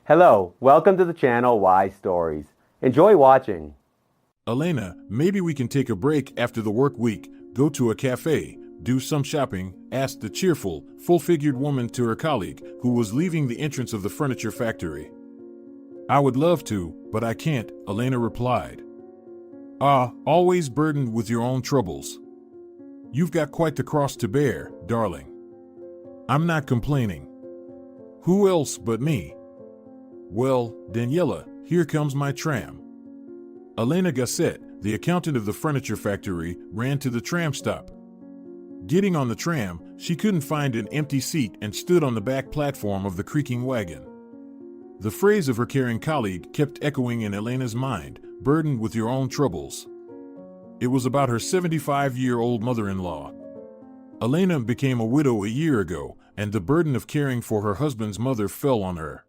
Hello, welcome to the channel Why Stories. Enjoy watching. Elena, maybe we can take a break after the work week, go to a cafe, do some shopping, asked the cheerful, full-figured woman to her colleague, who was leaving the entrance of the furniture factory. I would love to, but I can't, Elena replied. Always burdened with your own troubles. You've got quite the cross to bear, darling. I'm not complaining. Who else but me? Well, Daniela, here comes my tram. Elena Gasset, the accountant of the furniture factory, ran to the tram stop. Getting on the tram, she couldn't find an empty seat and stood on the back platform of the creaking wagon. The phrase of her caring colleague kept echoing in Elena's mind, burdened with your own troubles. It was about her 75-year-old mother-in-law. Elena became a widow a year ago, and the burden of caring for her husband's mother fell on her.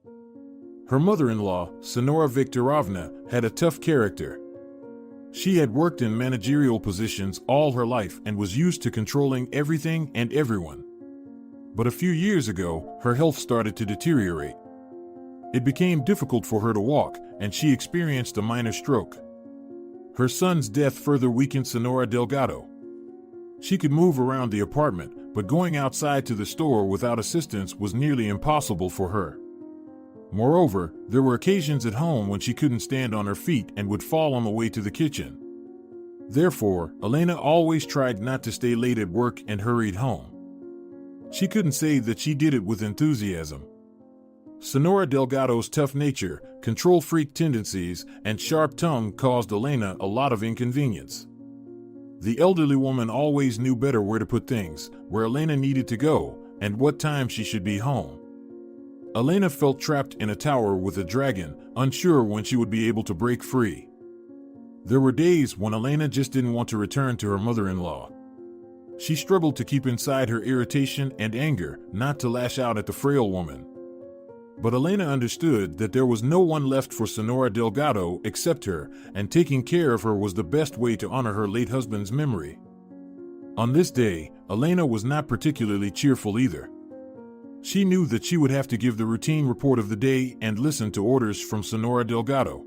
Her mother-in-law, Senora Viktorovna, had a tough character. She had worked in managerial positions all her life and was used to controlling everything and everyone. But a few years ago, her health started to deteriorate. It became difficult for her to walk, and she experienced a minor stroke. Her son's death further weakened Senora Delgado. She could move around the apartment, but going outside to the store without assistance was nearly impossible for her. Moreover, there were occasions at home when she couldn't stand on her feet and would fall on the way to the kitchen. Therefore, Elena always tried not to stay late at work and hurried home. She couldn't say that she did it with enthusiasm. Senora Delgado's tough nature, control freak tendencies, and sharp tongue caused Elena a lot of inconvenience. The elderly woman always knew better where to put things, where Elena needed to go, and what time she should be home. Elena felt trapped in a tower with a dragon, unsure when she would be able to break free. There were days when Elena just didn't want to return to her mother-in-law. She struggled to keep inside her irritation and anger, not to lash out at the frail woman. But Elena understood that there was no one left for Senora Delgado except her, and taking care of her was the best way to honor her late husband's memory. On this day, Elena was not particularly cheerful either. She knew that she would have to give the routine report of the day and listen to orders from Senora Delgado.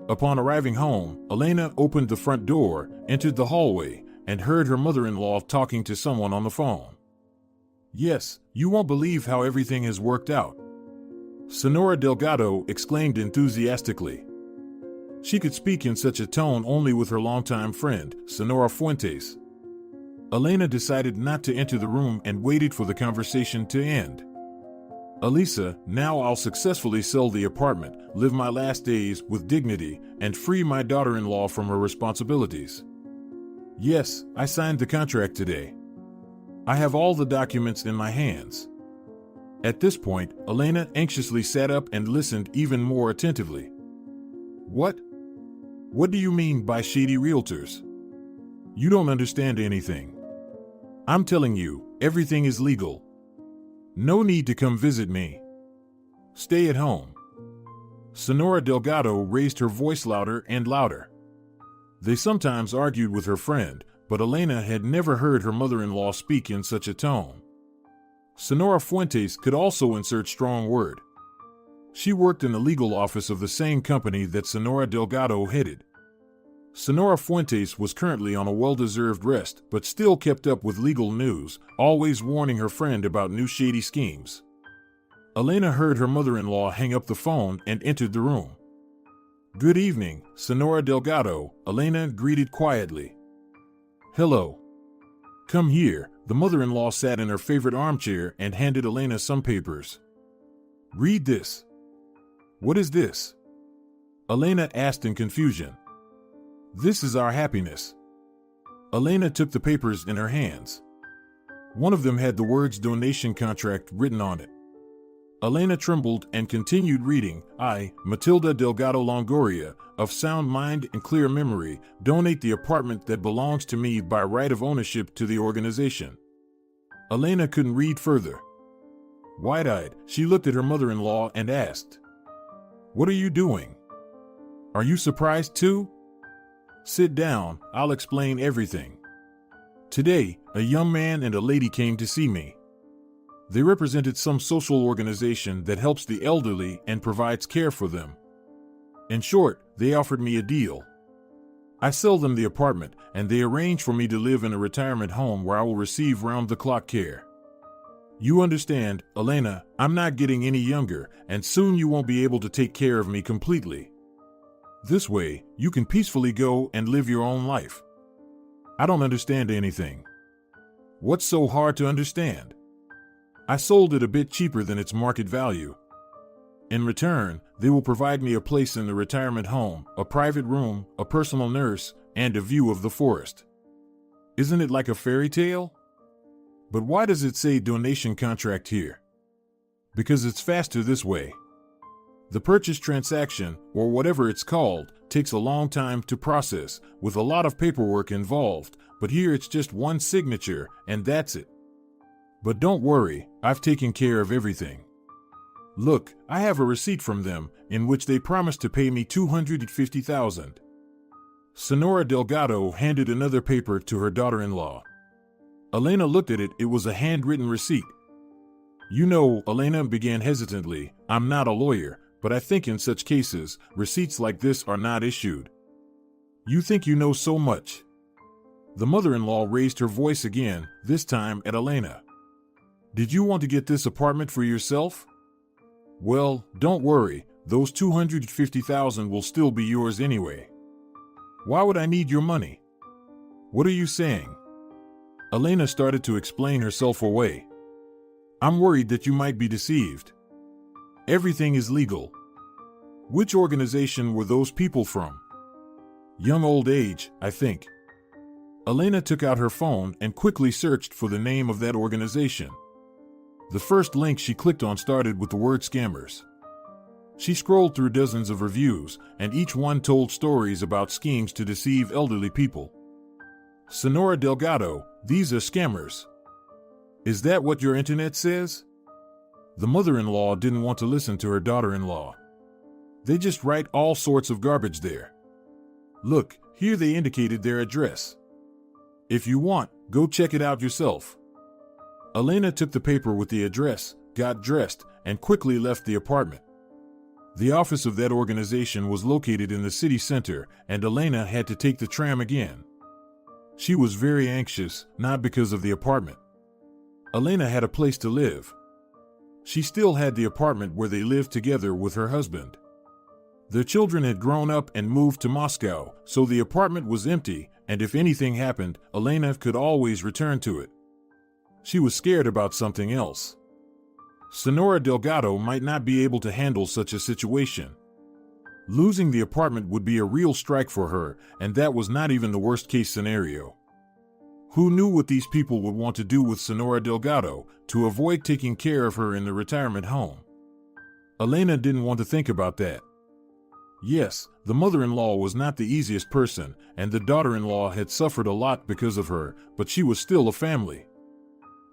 Upon arriving home, Elena opened the front door, entered the hallway, and heard her mother-in-law talking to someone on the phone. "Yes, you won't believe how everything has worked out," Senora Delgado exclaimed enthusiastically. She could speak in such a tone only with her longtime friend, Senora Fuentes. Elena decided not to enter the room and waited for the conversation to end. "Elisa, now I'll successfully sell the apartment, live my last days with dignity, and free my daughter-in-law from her responsibilities. Yes, I signed the contract today. I have all the documents in my hands." At this point, Elena anxiously sat up and listened even more attentively. What? What do you mean by shady realtors? You don't understand anything. I'm telling you, everything is legal. No need to come visit me. Stay at home. Senora Delgado raised her voice louder and louder. They sometimes argued with her friend, but Elena had never heard her mother-in-law speak in such a tone. Senora Fuentes could also insert strong word. She worked in the legal office of the same company that Senora Delgado headed. Senora Fuentes was currently on a well-deserved rest, but still kept up with legal news, always warning her friend about new shady schemes. Elena heard her mother-in-law hang up the phone and entered the room. "Good evening, Senora Delgado," Elena greeted quietly. "Hello. Come here." The mother-in-law sat in her favorite armchair and handed Elena some papers. "Read this." "What is this?" Elena asked in confusion. "This is our happiness." Elena took the papers in her hands. One of them had the words donation contract written on it. Elena trembled and continued reading. "I, Matilda Delgado Longoria, of sound mind and clear memory, donate the apartment that belongs to me by right of ownership to the organization." Elena couldn't read further. Wide-eyed, she looked at her mother-in-law and asked, "What are you doing? Are you surprised too?" "Sit down, I'll explain everything. Today, a young man and a lady came to see me. They represented some social organization that helps the elderly and provides care for them. In short, they offered me a deal. I sell them the apartment, and they arrange for me to live in a retirement home where I will receive round-the-clock care. You understand, Elena, I'm not getting any younger, and soon you won't be able to take care of me completely. This way, you can peacefully go and live your own life. I don't understand anything. What's so hard to understand? I sold it a bit cheaper than its market value. In return, they will provide me a place in the retirement home, a private room, a personal nurse, and a view of the forest. Isn't it like a fairy tale? But why does it say donation contract here? Because it's faster this way. The purchase transaction, or whatever it's called, takes a long time to process, with a lot of paperwork involved, but here it's just one signature, and that's it. But don't worry, I've taken care of everything. Look, I have a receipt from them, in which they promised to pay me $250,000. Senora Delgado handed another paper to her daughter-in-law. Elena looked at it. It was a handwritten receipt. You know, Elena began hesitantly, I'm not a lawyer, but I think in such cases, receipts like this are not issued. You think you know so much. The mother-in-law raised her voice again, this time at Elena. Did you want to get this apartment for yourself? Well, don't worry, those $250,000 will still be yours anyway. Why would I need your money? What are you saying? Elena started to explain herself away. I'm worried that you might be deceived. Everything is legal. Which organization were those people from? Young Old Age, I think. Elena took out her phone and quickly searched for the name of that organization. The first link she clicked on started with the word scammers. She scrolled through dozens of reviews, and each one told stories about schemes to deceive elderly people. Senora Delgado, these are scammers. Is that what your internet says? The mother-in-law didn't want to listen to her daughter-in-law. They just write all sorts of garbage there. Look, here they indicated their address. If you want, go check it out yourself. Elena took the paper with the address, got dressed, and quickly left the apartment. The office of that organization was located in the city center, and Elena had to take the tram again. She was very anxious, not because of the apartment. Elena had a place to live. She still had the apartment where they lived together with her husband. Their children had grown up and moved to Moscow, so the apartment was empty, and if anything happened, Elena could always return to it. She was scared about something else. Senora Delgado might not be able to handle such a situation. Losing the apartment would be a real strike for her, and that was not even the worst-case scenario. Who knew what these people would want to do with Senora Delgado to avoid taking care of her in the retirement home? Elena didn't want to think about that. Yes, the mother-in-law was not the easiest person, and the daughter-in-law had suffered a lot because of her, but she was still a family.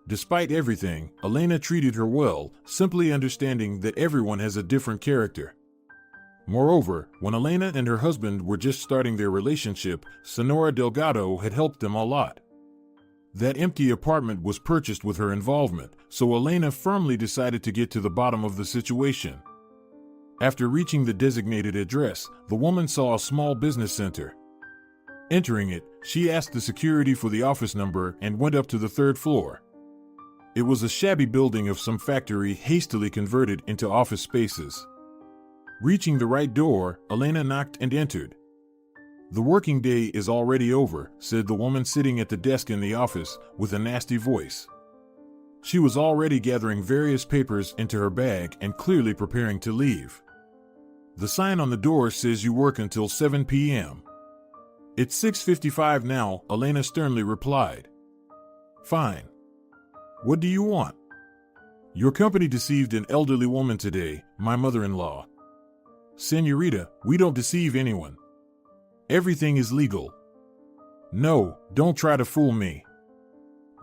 Despite everything, Elena treated her well, simply understanding that everyone has a different character. Moreover, when Elena and her husband were just starting their relationship, Senora Delgado had helped them a lot. That empty apartment was purchased with her involvement, so Elena firmly decided to get to the bottom of the situation. After reaching the designated address, the woman saw a small business center. Entering it, she asked the security for the office number and went up to the third floor. It was a shabby building of some factory hastily converted into office spaces. Reaching the right door, Elena knocked and entered. The working day is already over, said the woman sitting at the desk in the office, with a nasty voice. She was already gathering various papers into her bag and clearly preparing to leave. The sign on the door says you work until 7 p.m. It's 6:55 now, Elena sternly replied. Fine. What do you want? Your company deceived an elderly woman today, my mother-in-law. Senorita, we don't deceive anyone. Everything is legal. No, don't try to fool me.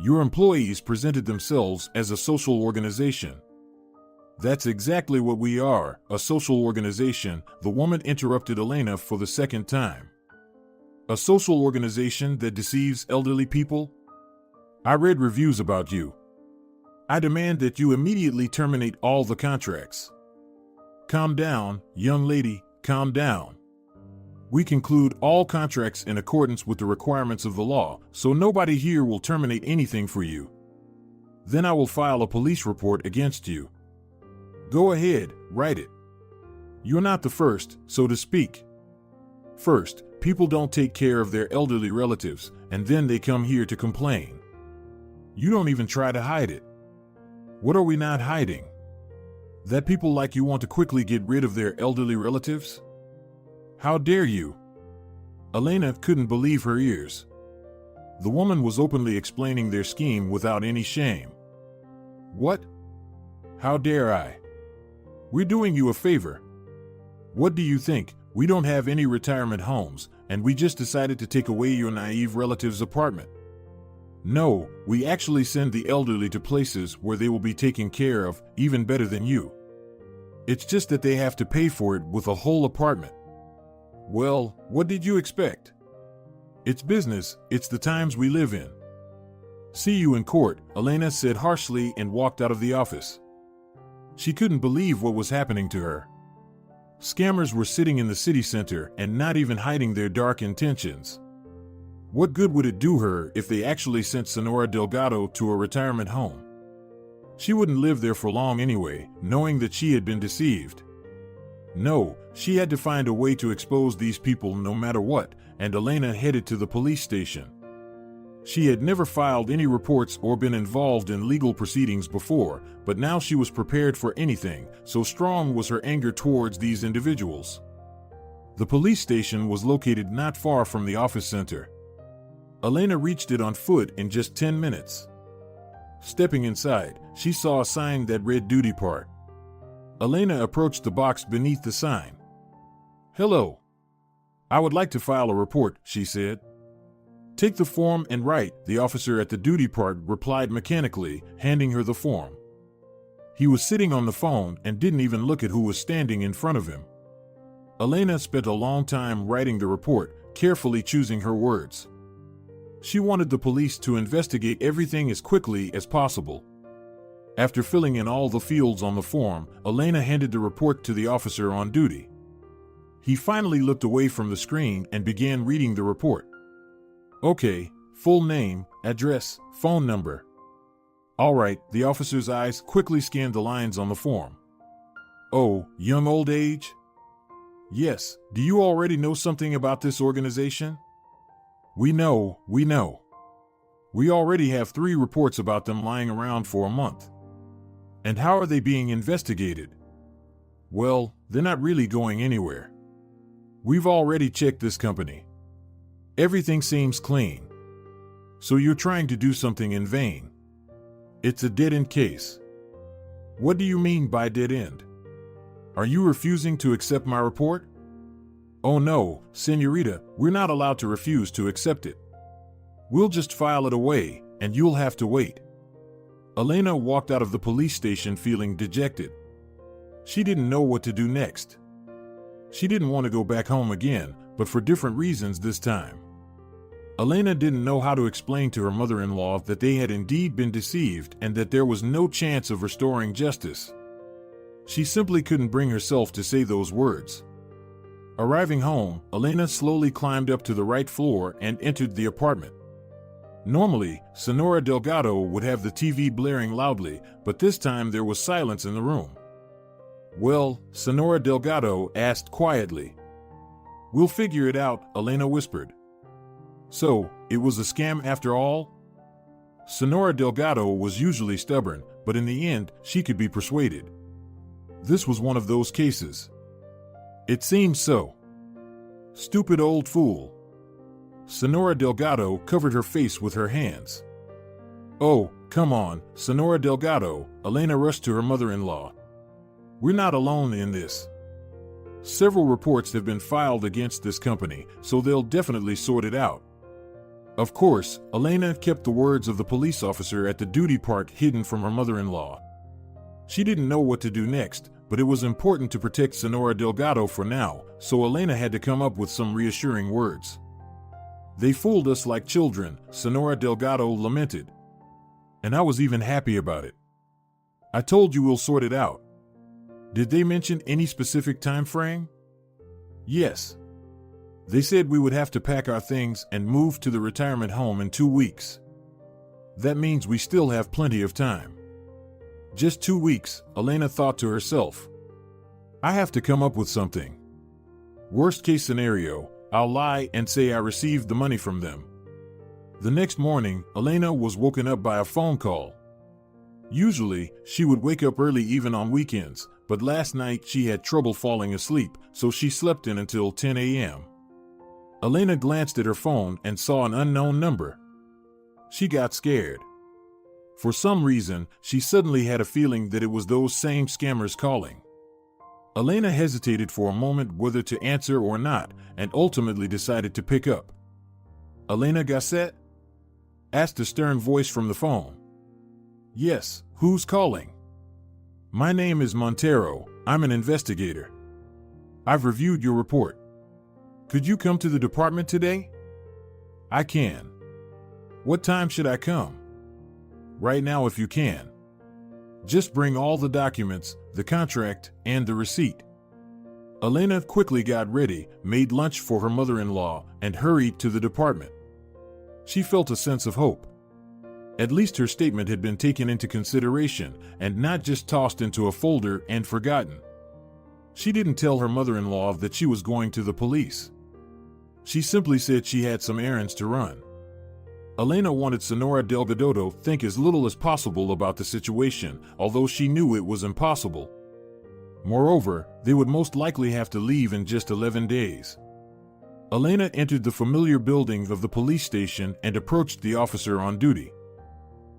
Your employees presented themselves as a social organization. That's exactly what we are, a social organization, the woman interrupted Elena for the second time. A social organization that deceives elderly people? I read reviews about you. I demand that you immediately terminate all the contracts. Calm down, young lady, calm down. We conclude all contracts in accordance with the requirements of the law, so nobody here will terminate anything for you. Then I will file a police report against you. Go ahead, write it. You're not the first, so to speak. First, people don't take care of their elderly relatives, and then they come here to complain. You don't even try to hide it. What are we not hiding? That people like you want to quickly get rid of their elderly relatives? How dare you? Elena couldn't believe her ears. The woman was openly explaining their scheme without any shame. What? How dare I? We're doing you a favor. What do you think? We don't have any retirement homes, and we just decided to take away your naive relative's apartment. No, we actually send the elderly to places where they will be taken care of, even better than you. It's just that they have to pay for it with a whole apartment. Well, what did you expect? It's business, it's the times we live in. See you in court, Elena said harshly and walked out of the office. She couldn't believe what was happening to her. Scammers were sitting in the city center and not even hiding their dark intentions. What good would it do her if they actually sent Senora Delgado to a retirement home? She wouldn't live there for long anyway, knowing that she had been deceived. No, she had to find a way to expose these people no matter what, and Elena headed to the police station. She had never filed any reports or been involved in legal proceedings before, but now she was prepared for anything, so strong was her anger towards these individuals. The police station was located not far from the office center. Elena reached it on foot in just 10 minutes. Stepping inside, she saw a sign that read Duty Part. Elena approached the box beneath the sign. Hello. I would like to file a report, she said. Take the form and write, the officer at the duty part replied mechanically, handing her the form. He was sitting on the phone and didn't even look at who was standing in front of him. Elena spent a long time writing the report, carefully choosing her words. She wanted the police to investigate everything as quickly as possible. After filling in all the fields on the form, Elena handed the report to the officer on duty. He finally looked away from the screen and began reading the report. Okay, full name, address, phone number. All right, the officer's eyes quickly scanned the lines on the form. Oh, young old age? Yes, do you already know something about this organization? We know. We already have 3 reports about them lying around for a month. And how are they being investigated? Well, they're not really going anywhere. We've already checked this company. Everything seems clean. So you're trying to do something in vain. It's a dead-end case. What do you mean by dead-end? Are you refusing to accept my report? Oh no, señorita, we're not allowed to refuse to accept it. We'll just file it away, and you'll have to wait. Elena walked out of the police station feeling dejected. She didn't know what to do next. She didn't want to go back home again, but for different reasons this time. Elena didn't know how to explain to her mother-in-law that they had indeed been deceived and that there was no chance of restoring justice. She simply couldn't bring herself to say those words. Arriving home, Elena slowly climbed up to the right floor and entered the apartment. Normally, Senora Delgado would have the TV blaring loudly, but this time there was silence in the room. Well, Senora Delgado asked quietly. We'll figure it out, Elena whispered. So, it was a scam after all? Senora Delgado was usually stubborn, but in the end, she could be persuaded. This was one of those cases. It seemed so. Stupid old fool. Senora Delgado covered her face with her hands. Oh, come on, Senora Delgado, Elena rushed to her mother-in-law. We're not alone in this. Several reports have been filed against this company, so they'll definitely sort it out. Of course, Elena kept the words of the police officer at the duty part hidden from her mother-in-law. She didn't know what to do next, but it was important to protect Senora Delgado for now, so Elena had to come up with some reassuring words. They fooled us like children, Senora Delgado lamented. And I was even happy about it. I told you we'll sort it out. Did they mention any specific time frame? Yes. They said we would have to pack our things and move to the retirement home in 2 weeks. That means we still have plenty of time. Just 2 weeks, Elena thought to herself. I have to come up with something. Worst case scenario, I'll lie and say I received the money from them. The next morning, Elena was woken up by a phone call. Usually, she would wake up early even on weekends, but last night she had trouble falling asleep, so she slept in until 10 a.m. Elena glanced at her phone and saw an unknown number. She got scared. For some reason, she suddenly had a feeling that it was those same scammers calling. Elena hesitated for a moment whether to answer or not, and ultimately decided to pick up. Elena Gasset? Asked a stern voice from the phone. Yes, who's calling? My name is Montero. I'm an investigator. I've reviewed your report. Could you come to the department today? I can. What time should I come? Right now if you can. Just bring all the documents, the contract, and the receipt. Elena quickly got ready, made lunch for her mother-in-law, and hurried to the department. She felt a sense of hope. At least her statement had been taken into consideration and not just tossed into a folder and forgotten. She didn't tell her mother-in-law that she was going to the police. She simply said she had some errands to run. Elena wanted Senora Delgado to think as little as possible about the situation, although she knew it was impossible. Moreover, they would most likely have to leave in just 11 days. Elena entered the familiar building of the police station and approached the officer on duty.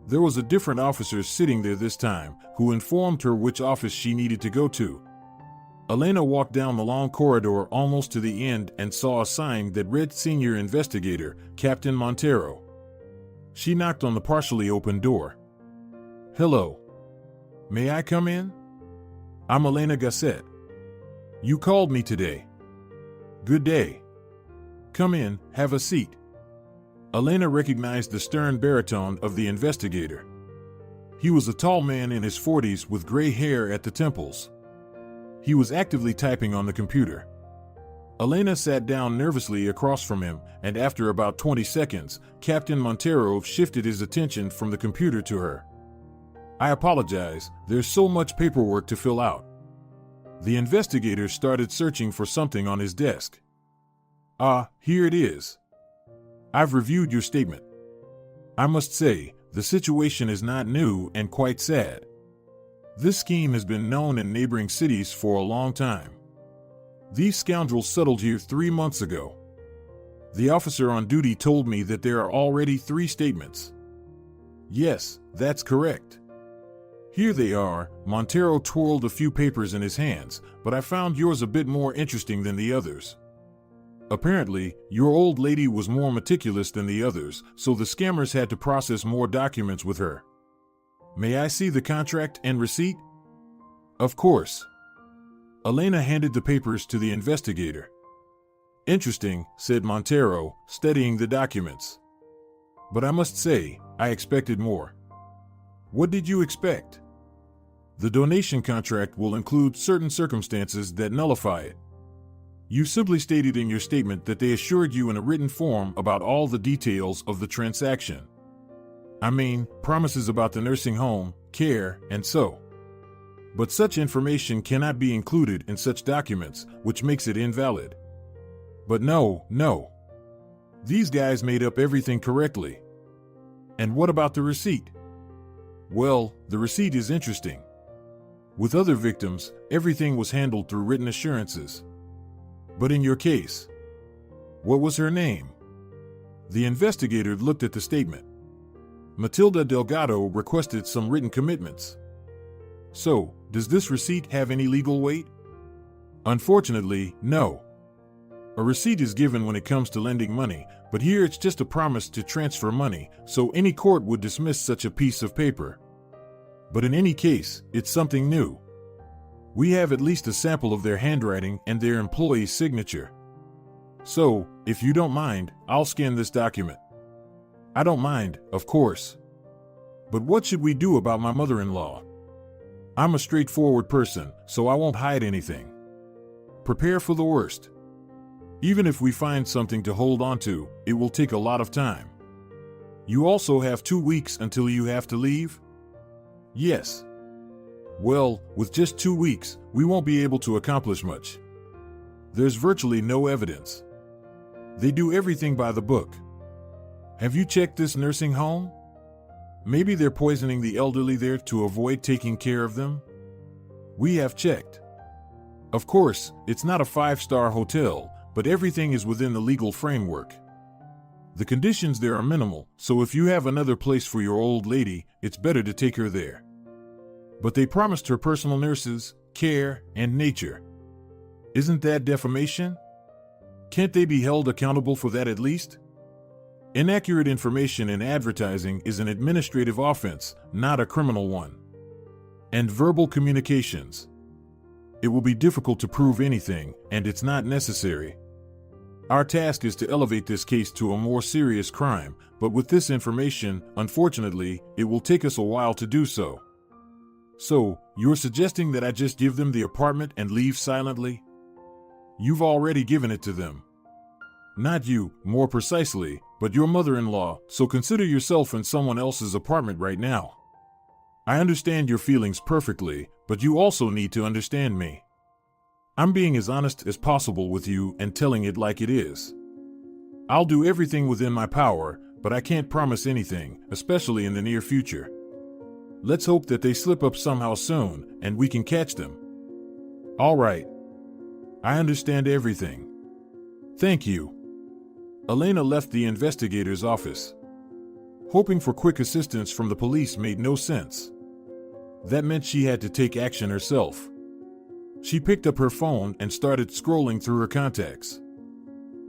There was a different officer sitting there this time, who informed her which office she needed to go to. Elena walked down the long corridor almost to the end and saw a sign that read Senior Investigator, Captain Montero. She knocked on the partially open door. Hello. May I come in? I'm Elena Gasset. You called me today. Good day. Come in, have a seat. Elena recognized the stern baritone of the investigator. He was a tall man in his 40s with gray hair at the temples. He was actively typing on the computer. Elena sat down nervously across from him, and after about 20 seconds, Captain Montero shifted his attention from the computer to her. I apologize, there's so much paperwork to fill out. The investigator started searching for something on his desk. Here it is. I've reviewed your statement. I must say, the situation is not new and quite sad. This scheme has been known in neighboring cities for a long time. These scoundrels settled here 3 months ago. The officer on duty told me that there are already 3 statements. Yes, that's correct. Here they are. Montero twirled a few papers in his hands, but I found yours a bit more interesting than the others. Apparently, your old lady was more meticulous than the others, so the scammers had to process more documents with her. May I see the contract and receipt? Of course. Elena handed the papers to the investigator. Interesting, said Montero, studying the documents. But I must say, I expected more. What did you expect? The donation contract will include certain circumstances that nullify it. You simply stated in your statement that they assured you in a written form about all the details of the transaction. I mean, promises about the nursing home, care, and so. But such information cannot be included in such documents, which makes it invalid. But no. These guys made up everything correctly. And what about the receipt? Well, the receipt is interesting. With other victims, everything was handled through written assurances. But in your case, what was her name? The investigator looked at the statement. Matilda Delgado requested some written commitments. So, does this receipt have any legal weight? Unfortunately, no. A receipt is given when it comes to lending money, but here it's just a promise to transfer money, so any court would dismiss such a piece of paper. But in any case, it's something new. We have at least a sample of their handwriting and their employee's signature. So, if you don't mind, I'll scan this document. I don't mind, of course. But what should we do about my mother-in-law? I'm a straightforward person, so I won't hide anything. Prepare for the worst. Even if we find something to hold on to, it will take a lot of time. You also have 2 weeks until you have to leave? Yes. Well, with just 2 weeks, we won't be able to accomplish much. There's virtually no evidence. They do everything by the book. Have you checked this nursing home? Maybe they're poisoning the elderly there to avoid taking care of them? We have checked. Of course, it's not a 5-star hotel, but everything is within the legal framework. The conditions there are minimal, so if you have another place for your old lady, it's better to take her there. But they promised her personal nurses, care, and nature. Isn't that defamation? Can't they be held accountable for that at least? Inaccurate information in advertising is an administrative offense, not a criminal one. And verbal communications. It will be difficult to prove anything, and it's not necessary. Our task is to elevate this case to a more serious crime, but with this information, unfortunately, it will take us a while to do so. So, you're suggesting that I just give them the apartment and leave silently? You've already given it to them. Not you, more precisely, but your mother-in-law, so consider yourself in someone else's apartment right now. I understand your feelings perfectly, but you also need to understand me. I'm being as honest as possible with you and telling it like it is. I'll do everything within my power, but I can't promise anything, especially in the near future. Let's hope that they slip up somehow soon, and we can catch them. All right. I understand everything. Thank you. Elena left the investigator's office. Hoping for quick assistance from the police made no sense. That meant she had to take action herself. She picked up her phone and started scrolling through her contacts.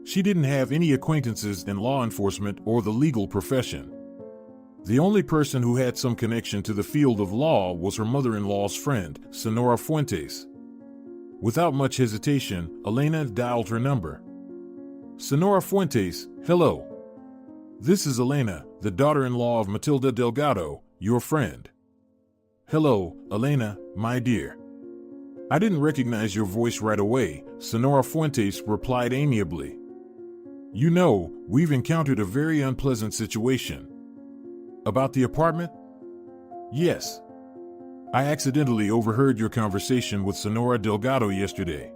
She didn't have any acquaintances in law enforcement or the legal profession. The only person who had some connection to the field of law was her mother-in-law's friend, Senora Fuentes. Without much hesitation, Elena dialed her number. Senora Fuentes, hello. This is Elena, the daughter-in-law of Matilda Delgado, your friend. Hello, Elena, my dear. I didn't recognize your voice right away, Senora Fuentes replied amiably. You know, we've encountered a very unpleasant situation. About the apartment? Yes. I accidentally overheard your conversation with Senora Delgado yesterday.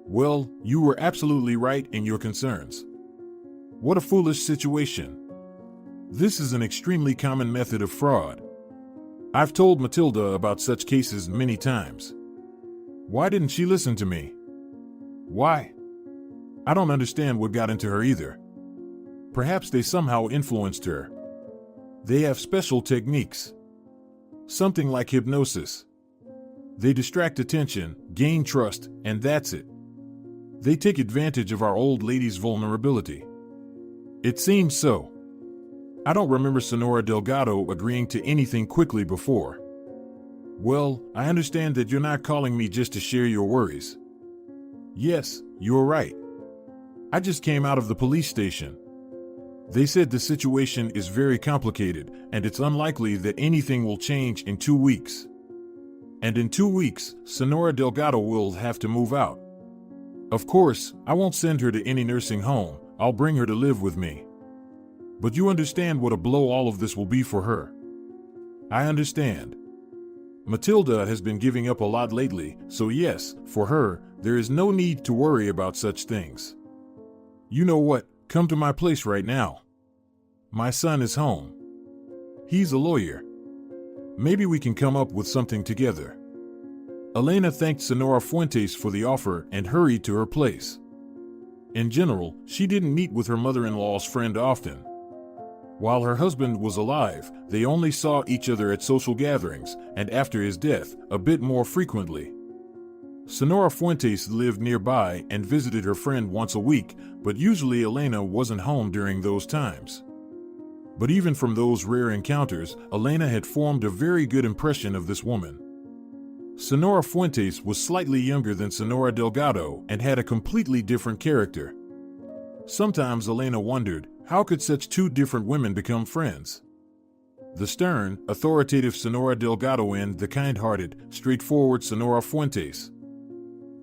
Well, you were absolutely right in your concerns. What a foolish situation. This is an extremely common method of fraud. I've told Matilda about such cases many times. Why didn't she listen to me? Why? I don't understand what got into her either. Perhaps they somehow influenced her. They have special techniques. Something like hypnosis. They distract attention, gain trust, and that's it. They take advantage of our old lady's vulnerability. It seems so. I don't remember Senora Delgado agreeing to anything quickly before. Well, I understand that you're not calling me just to share your worries. Yes, you're right. I just came out of the police station. They said the situation is very complicated, and it's unlikely that anything will change in 2 weeks. And in 2 weeks, Senora Delgado will have to move out. Of course, I won't send her to any nursing home. I'll bring her to live with me. But you understand what a blow all of this will be for her. I understand. Matilda has been giving up a lot lately, so yes, for her, there is no need to worry about such things. You know what? Come to my place right now. My son is home. He's a lawyer. Maybe we can come up with something together. Elena thanked Senora Fuentes for the offer and hurried to her place. In general, she didn't meet with her mother-in-law's friend often. While her husband was alive, they only saw each other at social gatherings, and after his death, a bit more frequently. Senora Fuentes lived nearby and visited her friend once a week, but usually Elena wasn't home during those times. But even from those rare encounters, Elena had formed a very good impression of this woman. Senora Fuentes was slightly younger than Senora Delgado and had a completely different character. Sometimes Elena wondered, how could such two different women become friends? the stern, authoritative Senora Delgado and the kind-hearted, straightforward Senora Fuentes.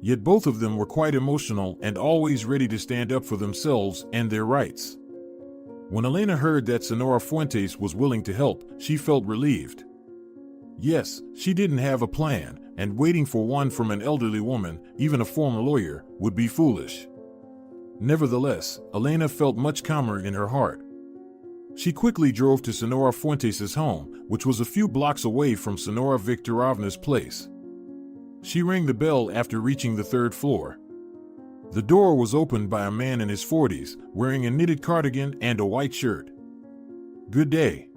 Yet both of them were quite emotional and always ready to stand up for themselves and their rights. When Elena heard that Senora Fuentes was willing to help, she felt relieved. Yes, she didn't have a plan, and waiting for one from an elderly woman, even a former lawyer, would be foolish. Nevertheless, Elena felt much calmer in her heart. She quickly drove to Senora Fuentes' home, which was a few blocks away from Senora Viktorovna's place. She rang the bell after reaching the third floor. The door was opened by a man in his 40s, wearing a knitted cardigan and a white shirt. "Good day.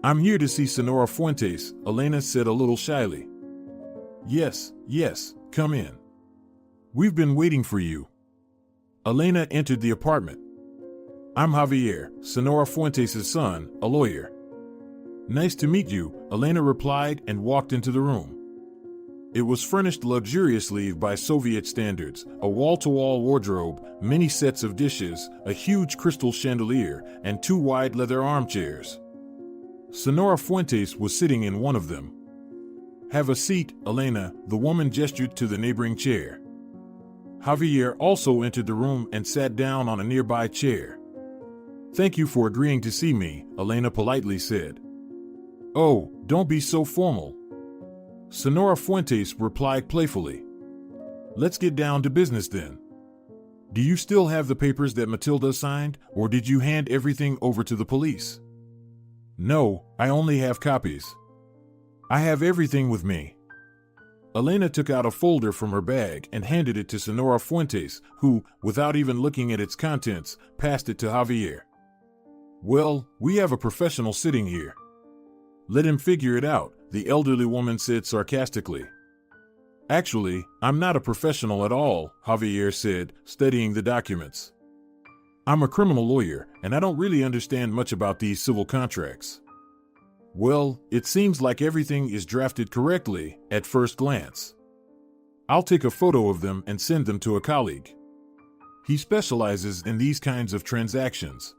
I'm here to see Senora Fuentes," Elena said a little shyly. Yes, come in. We've been waiting for you." Elena entered the apartment. "I'm Javier, Senora Fuentes' son, a lawyer." "Nice to meet you," Elena replied and walked into the room. It was furnished luxuriously by Soviet standards, a wall-to-wall wardrobe, many sets of dishes, a huge crystal chandelier, and 2 wide leather armchairs. Senora Fuentes was sitting in one of them. "Have a seat, Elena," the woman gestured to the neighboring chair. Javier also entered the room and sat down on a nearby chair. "Thank you for agreeing to see me," Elena politely said. "Oh, don't be so formal," Senora Fuentes replied playfully. "Let's get down to business then. Do you still have the papers that Matilda signed, or did you hand everything over to the police?" "No, I only have copies. I have everything with me." Elena took out a folder from her bag and handed it to Senora Fuentes, who, without even looking at its contents, passed it to Javier. "Well, we have a professional sitting here. Let him figure it out," the elderly woman said sarcastically. "Actually, I'm not a professional at all," Javier said, studying the documents. "I'm a criminal lawyer, and I don't really understand much about these civil contracts." "Well, it seems like everything is drafted correctly, at first glance. I'll take a photo of them and send them to a colleague. He specializes in these kinds of transactions."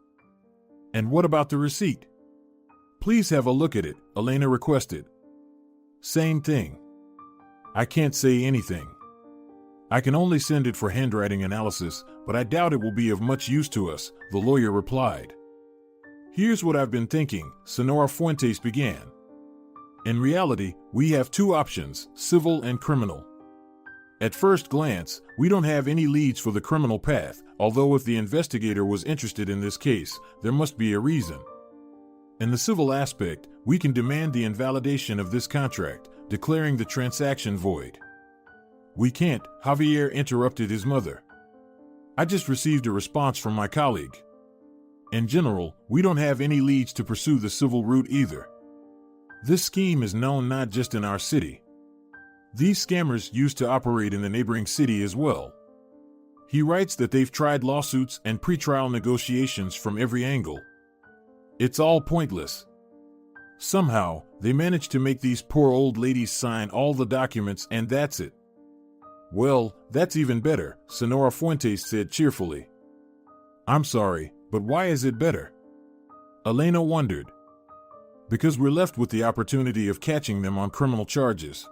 "And what about the receipt?" "Please have a look at it," Elena requested. "Same thing. I can't say anything. I can only send it for handwriting analysis, but I doubt it will be of much use to us," the lawyer replied. "Here's what I've been thinking," Senora Fuentes began. "In reality, we have 2 options, civil and criminal. At first glance, we don't have any leads for the criminal path, although if the investigator was interested in this case, there must be a reason. In the civil aspect, we can demand the invalidation of this contract, declaring the transaction void." "We can't," Javier interrupted his mother. "I just received a response from my colleague. In general, we don't have any leads to pursue the civil route either. This scheme is known not just in our city. These scammers used to operate in the neighboring city as well. He writes that they've tried lawsuits and pretrial negotiations from every angle. It's all pointless. Somehow, they managed to make these poor old ladies sign all the documents and that's it." "Well, that's even better," Senora Fuentes said cheerfully. "I'm sorry, but why is it better?" Elena wondered. "Because we're left with the opportunity of catching them on criminal charges.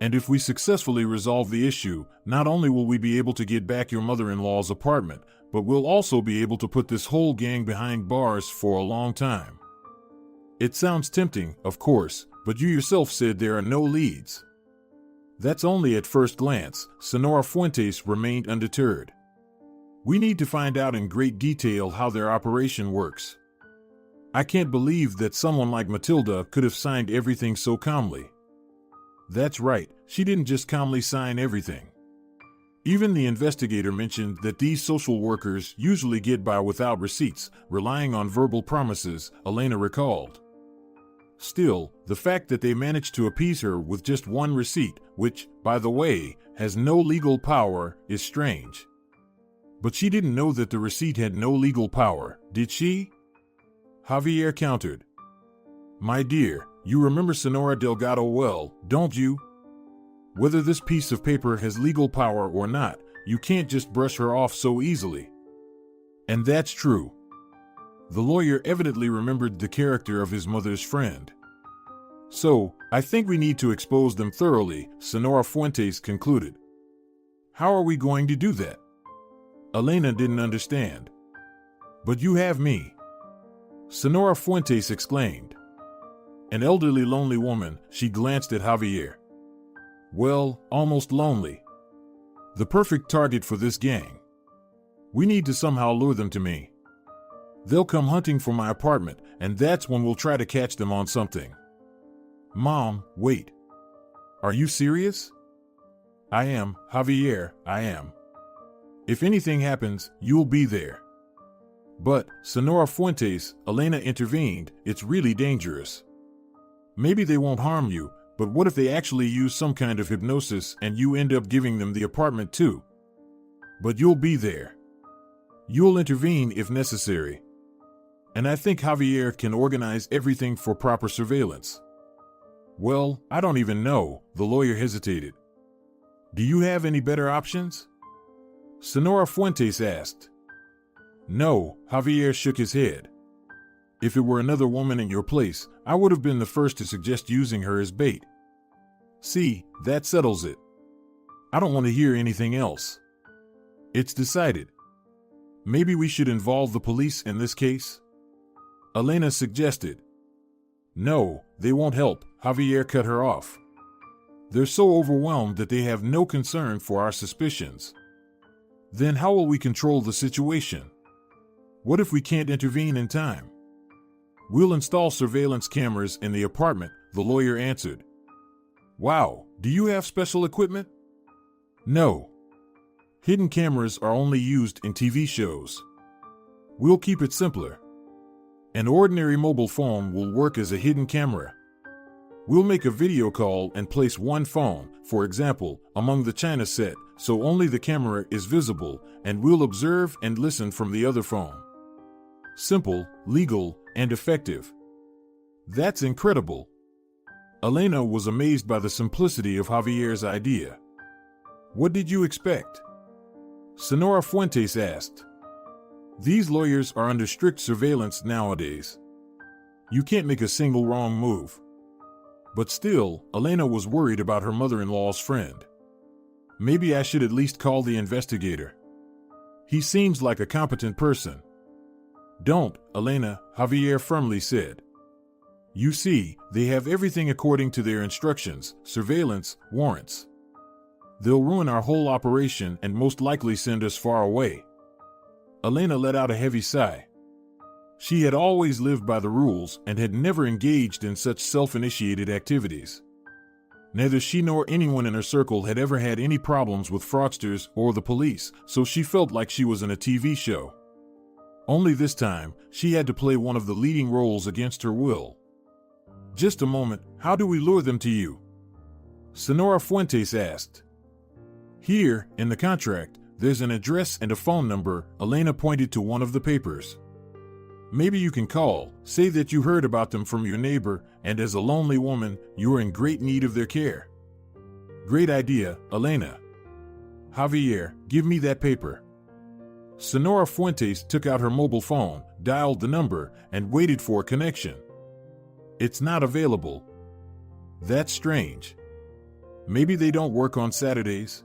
And if we successfully resolve the issue, not only will we be able to get back your mother-in-law's apartment, but we'll also be able to put this whole gang behind bars for a long time." "It sounds tempting, of course, but you yourself said there are no leads." "That's only at first glance," Senora Fuentes remained undeterred. "We need to find out in great detail how their operation works. I can't believe that someone like Matilda could have signed everything so calmly." "That's right, she didn't just calmly sign everything. Even the investigator mentioned that these social workers usually get by without receipts, relying on verbal promises," Elena recalled. Still, the fact that they managed to appease her with just one receipt, which, by the way, has no legal power, is strange. "But she didn't know that the receipt had no legal power, did she?" Javier countered. "My dear, you remember Senora Delgado well, don't you? Whether this piece of paper has legal power or not, you can't just brush her off so easily." "And that's true. The lawyer evidently remembered the character of his mother's friend. So, I think we need to expose them thoroughly, Senora Fuentes concluded. How are we going to do that? Elena didn't understand. But you have me, Senora Fuentes exclaimed. An elderly, lonely woman, she glanced at Javier. Well, almost lonely. The perfect target for this gang. We need to somehow lure them to me. They'll come hunting for my apartment, and that's when we'll try to catch them on something. Mom, wait. Are you serious? I am, Javier, I am. If anything happens, you'll be there. But, Senora Fuentes, Elena intervened, it's really dangerous. Maybe they won't harm you, but what if they actually use some kind of hypnosis and you end up giving them the apartment too? But you'll be there. You'll intervene if necessary. And I think Javier can organize everything for proper surveillance. Well, I don't even know, the lawyer hesitated. Do you have any better options? Senora Fuentes asked. No, Javier shook his head. If it were another woman in your place, I would have been the first to suggest using her as bait. See, that settles it. I don't want to hear anything else. It's decided. Maybe we should involve the police in this case? Elena suggested. No, they won't help, Javier cut her off. They're so overwhelmed that they have no concern for our suspicions. Then how will we control the situation? What if we can't intervene in time? We'll install surveillance cameras in the apartment, the lawyer answered. Wow, do you have special equipment? No. Hidden cameras are only used in TV shows. We'll keep it simpler. An ordinary mobile phone will work as a hidden camera. We'll make a video call and place one phone, for example, among the china set, so only the camera is visible, and we'll observe and listen from the other phone. Simple, legal, and effective. That's incredible. Elena was amazed by the simplicity of Javier's idea. What did you expect? Senora Fuentes asked. These lawyers are under strict surveillance nowadays. You can't make a single wrong move. But still, Elena was worried about her mother-in-law's friend. Maybe I should at least call the investigator. He seems like a competent person. Don't, Elena, Javier firmly said. You see, they have everything according to their instructions, surveillance, warrants. They'll ruin our whole operation and most likely send us far away. Elena let out a heavy sigh. She had always lived by the rules and had never engaged in such self-initiated activities. Neither she nor anyone in her circle had ever had any problems with fraudsters or the police, so she felt like she was in a TV show. Only this time, she had to play one of the leading roles against her will. Just a moment, how do we lure them to you? Senora Fuentes asked. Here, in the contract, there's an address and a phone number. Elena pointed to one of the papers. Maybe you can call, say that you heard about them from your neighbor, and as a lonely woman, you're in great need of their care. Great idea, Elena. Javier, give me that paper. Senora Fuentes took out her mobile phone, dialed the number, and waited for a connection. It's not available. That's strange. Maybe they don't work on Saturdays?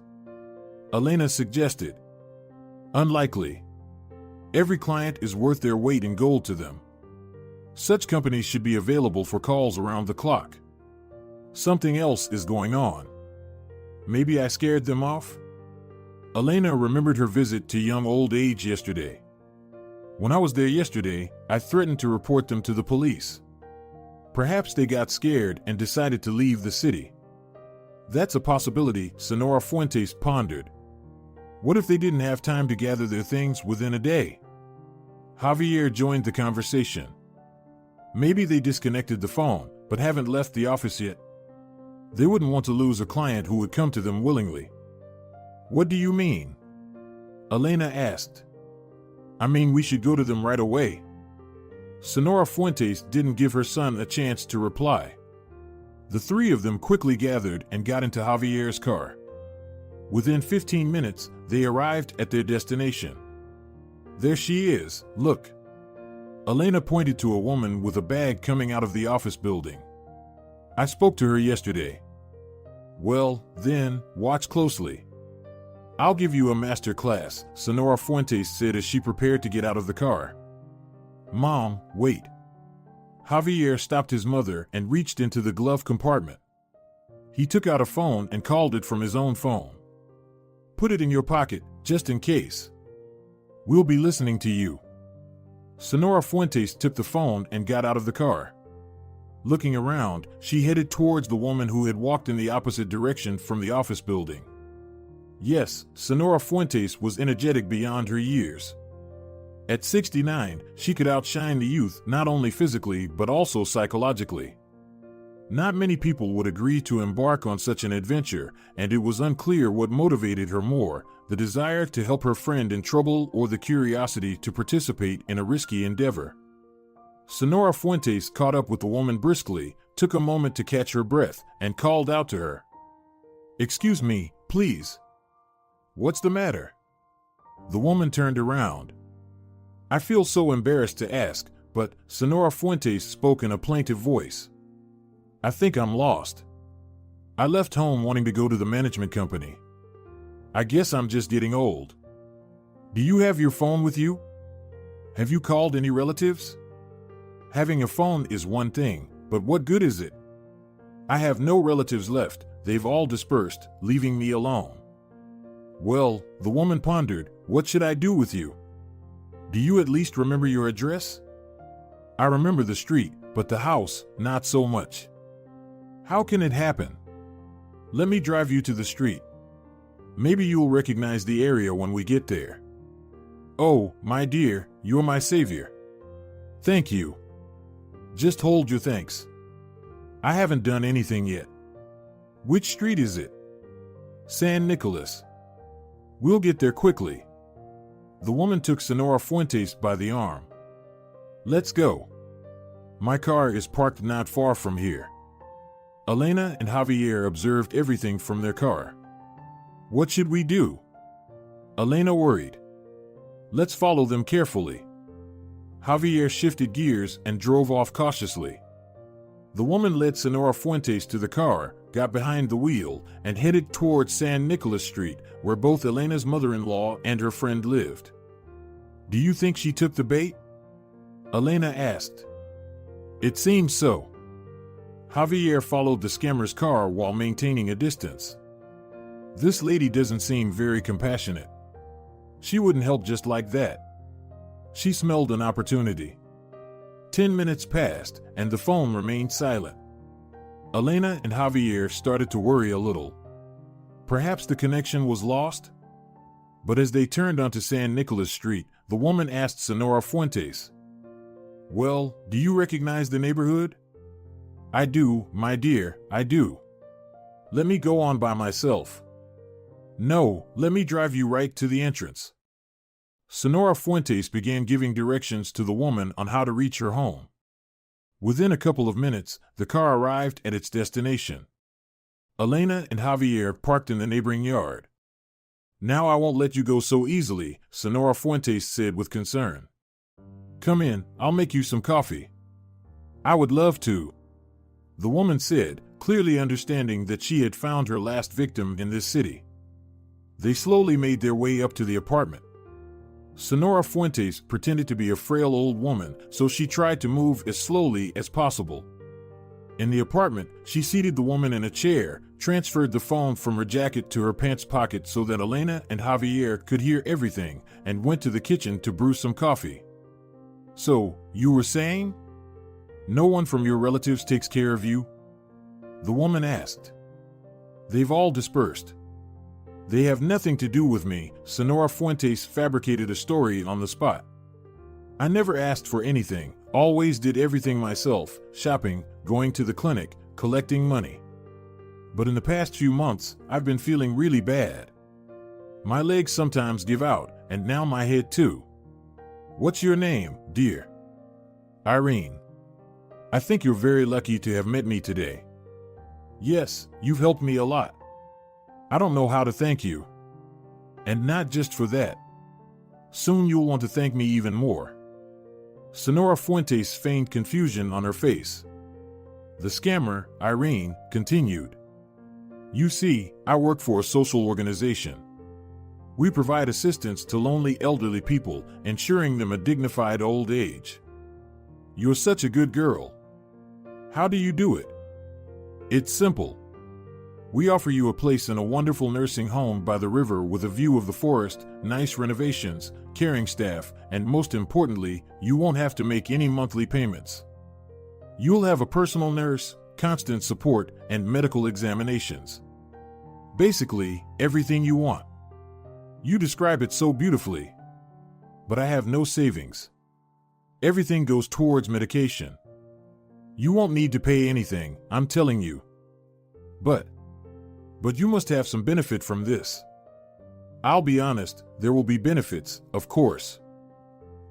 Elena suggested. Unlikely. Every client is worth their weight in gold to them. Such companies should be available for calls around the clock. Something else is going on. Maybe I scared them off? Elena remembered her visit to young old age yesterday. When I was there yesterday, I threatened to report them to the police. Perhaps they got scared and decided to leave the city. That's a possibility, Senora Fuentes pondered. What if they didn't have time to gather their things within a day? Javier joined the conversation. Maybe they disconnected the phone, but haven't left the office yet. They wouldn't want to lose a client who would come to them willingly. What do you mean? Elena asked. I mean, we should go to them right away. Senora Fuentes didn't give her son a chance to reply. The three of them quickly gathered and got into Javier's car. Within 15 minutes, they arrived at their destination. There she is, look. Elena pointed to a woman with a bag coming out of the office building. I spoke to her yesterday. Well, then, watch closely. I'll give you a master class, Senora Fuentes said as she prepared to get out of the car. Mom, wait. Javier stopped his mother and reached into the glove compartment. He took out a phone and called it from his own phone. Put it in your pocket, just in case. We'll be listening to you. Senora Fuentes took the phone and got out of the car. Looking around, she headed towards the woman who had walked in the opposite direction from the office building. Yes, Senora Fuentes was energetic beyond her years. At 69, she could outshine the youth not only physically but also psychologically. Not many people would agree to embark on such an adventure, and it was unclear what motivated her more, the desire to help her friend in trouble or the curiosity to participate in a risky endeavor. Senora Fuentes caught up with the woman briskly, took a moment to catch her breath, and called out to her. "Excuse me, please." "What's the matter?" The woman turned around. "I feel so embarrassed to ask, but," Senora Fuentes spoke in a plaintive voice, "I think I'm lost. I left home wanting to go to the management company. I guess I'm just getting old. Do you have your phone with you? Have you called any relatives? Having a phone is one thing, but what good is it? I have no relatives left, they've all dispersed, leaving me alone." "Well," the woman pondered, "what should I do with you? Do you at least remember your address?" "I remember the street, but the house, not so much." "How can it happen?" "Let me drive you to the street. Maybe you'll recognize the area when we get there." "Oh, my dear, you're my savior." "Thank you." "Just hold your thanks. I haven't done anything yet." "Which street is it?" "San Nicolas." "We'll get there quickly." The woman took Senora Fuentes by the arm. "Let's go. My car is parked not far from here." Elena and Javier observed everything from their car. "What should we do?" Elena worried. "Let's follow them carefully." Javier shifted gears and drove off cautiously. The woman led Senora Fuentes to the car, got behind the wheel, and headed towards San Nicolas Street, where both Elena's mother-in-law and her friend lived. "Do you think she took the bait?" Elena asked. "It seems so." Javier followed the scammer's car while maintaining a distance. "This lady doesn't seem very compassionate. She wouldn't help just like that." She smelled an opportunity. 10 minutes passed, and the phone remained silent. Elena and Javier started to worry a little. Perhaps the connection was lost? But as they turned onto San Nicolas Street, the woman asked Senora Fuentes, "Well, do you recognize the neighborhood?" "I do, my dear, I do." "Let me go on by myself." "No, let me drive you right to the entrance." Senora Fuentes began giving directions to the woman on how to reach her home. Within a couple of minutes, the car arrived at its destination. Elena and Javier parked in the neighboring yard. "Now I won't let you go so easily," Senora Fuentes said with concern. "Come in, I'll make you some coffee." "I would love to," the woman said, clearly understanding that she had found her last victim in this city. They slowly made their way up to the apartment. Senora Fuentes pretended to be a frail old woman, so she tried to move as slowly as possible. In the apartment, she seated the woman in a chair, transferred the phone from her jacket to her pants pocket so that Elena and Javier could hear everything, and went to the kitchen to brew some coffee. "So, you were saying? No one from your relatives takes care of you?" the woman asked. "They've all dispersed. They have nothing to do with me," Senora Fuentes fabricated a story on the spot. "I never asked for anything, always did everything myself, shopping, going to the clinic, collecting money. But in the past few months, I've been feeling really bad. My legs sometimes give out, and now my head too." "What's your name, dear?" "Irene. I think you're very lucky to have met me today." "Yes, you've helped me a lot. I don't know how to thank you. And not just for that. Soon you'll want to thank me even more." Senora Fuentes feigned confusion on her face. The scammer, Irene, continued. You see, I work for a social organization. We provide assistance to lonely elderly people, ensuring them a dignified old age. You're such a good girl. How do you do it? It's simple. We offer you a place in a wonderful nursing home by the river with a view of the forest, nice renovations, caring staff, and most importantly, you won't have to make any monthly payments. You'll have a personal nurse, constant support, and medical examinations. Basically, everything you want. You describe it so beautifully. But I have no savings. Everything goes towards medication. You won't need to pay anything, I'm telling you. But you must have some benefit from this. I'll be honest, there will be benefits, of course.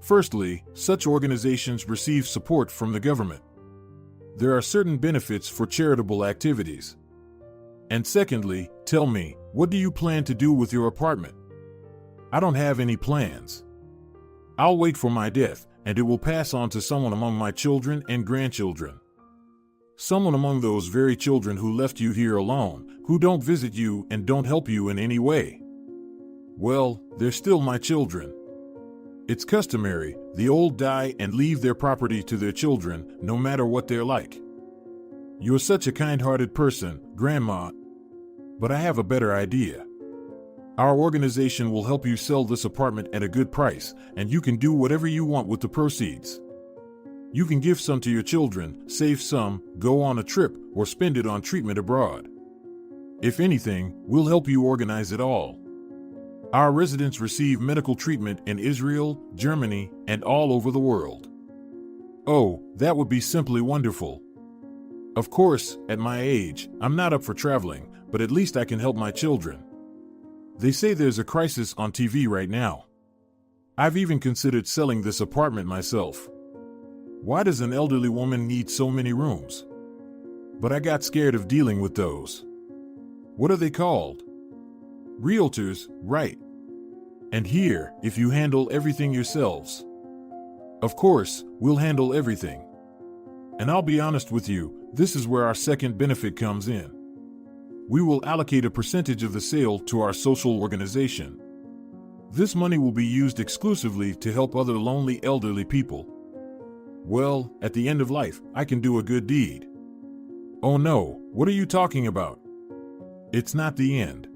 Firstly, such organizations receive support from the government. There are certain benefits for charitable activities. And secondly, tell me, what do you plan to do with your apartment? I don't have any plans. I'll wait for my death, and it will pass on to someone among my children and grandchildren. Someone among those very children who left you here alone, who don't visit you and don't help you in any way. Well, they're still my children. It's customary, the old die and leave their property to their children, no matter what they're like. You're such a kind-hearted person, Grandma. But I have a better idea. Our organization will help you sell this apartment at a good price, and you can do whatever you want with the proceeds. You can give some to your children, save some, go on a trip, or spend it on treatment abroad. If anything, we'll help you organize it all. Our residents receive medical treatment in Israel, Germany, and all over the world. Oh, that would be simply wonderful. Of course, at my age, I'm not up for traveling, but at least I can help my children. They say there's a crisis on TV right now. I've even considered selling this apartment myself. Why does an elderly woman need so many rooms? But I got scared of dealing with those. What are they called? Realtors, right. And here, if you handle everything yourselves. Of course, we'll handle everything. And I'll be honest with you, this is where our second benefit comes in. We will allocate a percentage of the sale to our social organization. This money will be used exclusively to help other lonely elderly people. Well, at the end of life, I can do a good deed. Oh no, what are you talking about? It's not the end.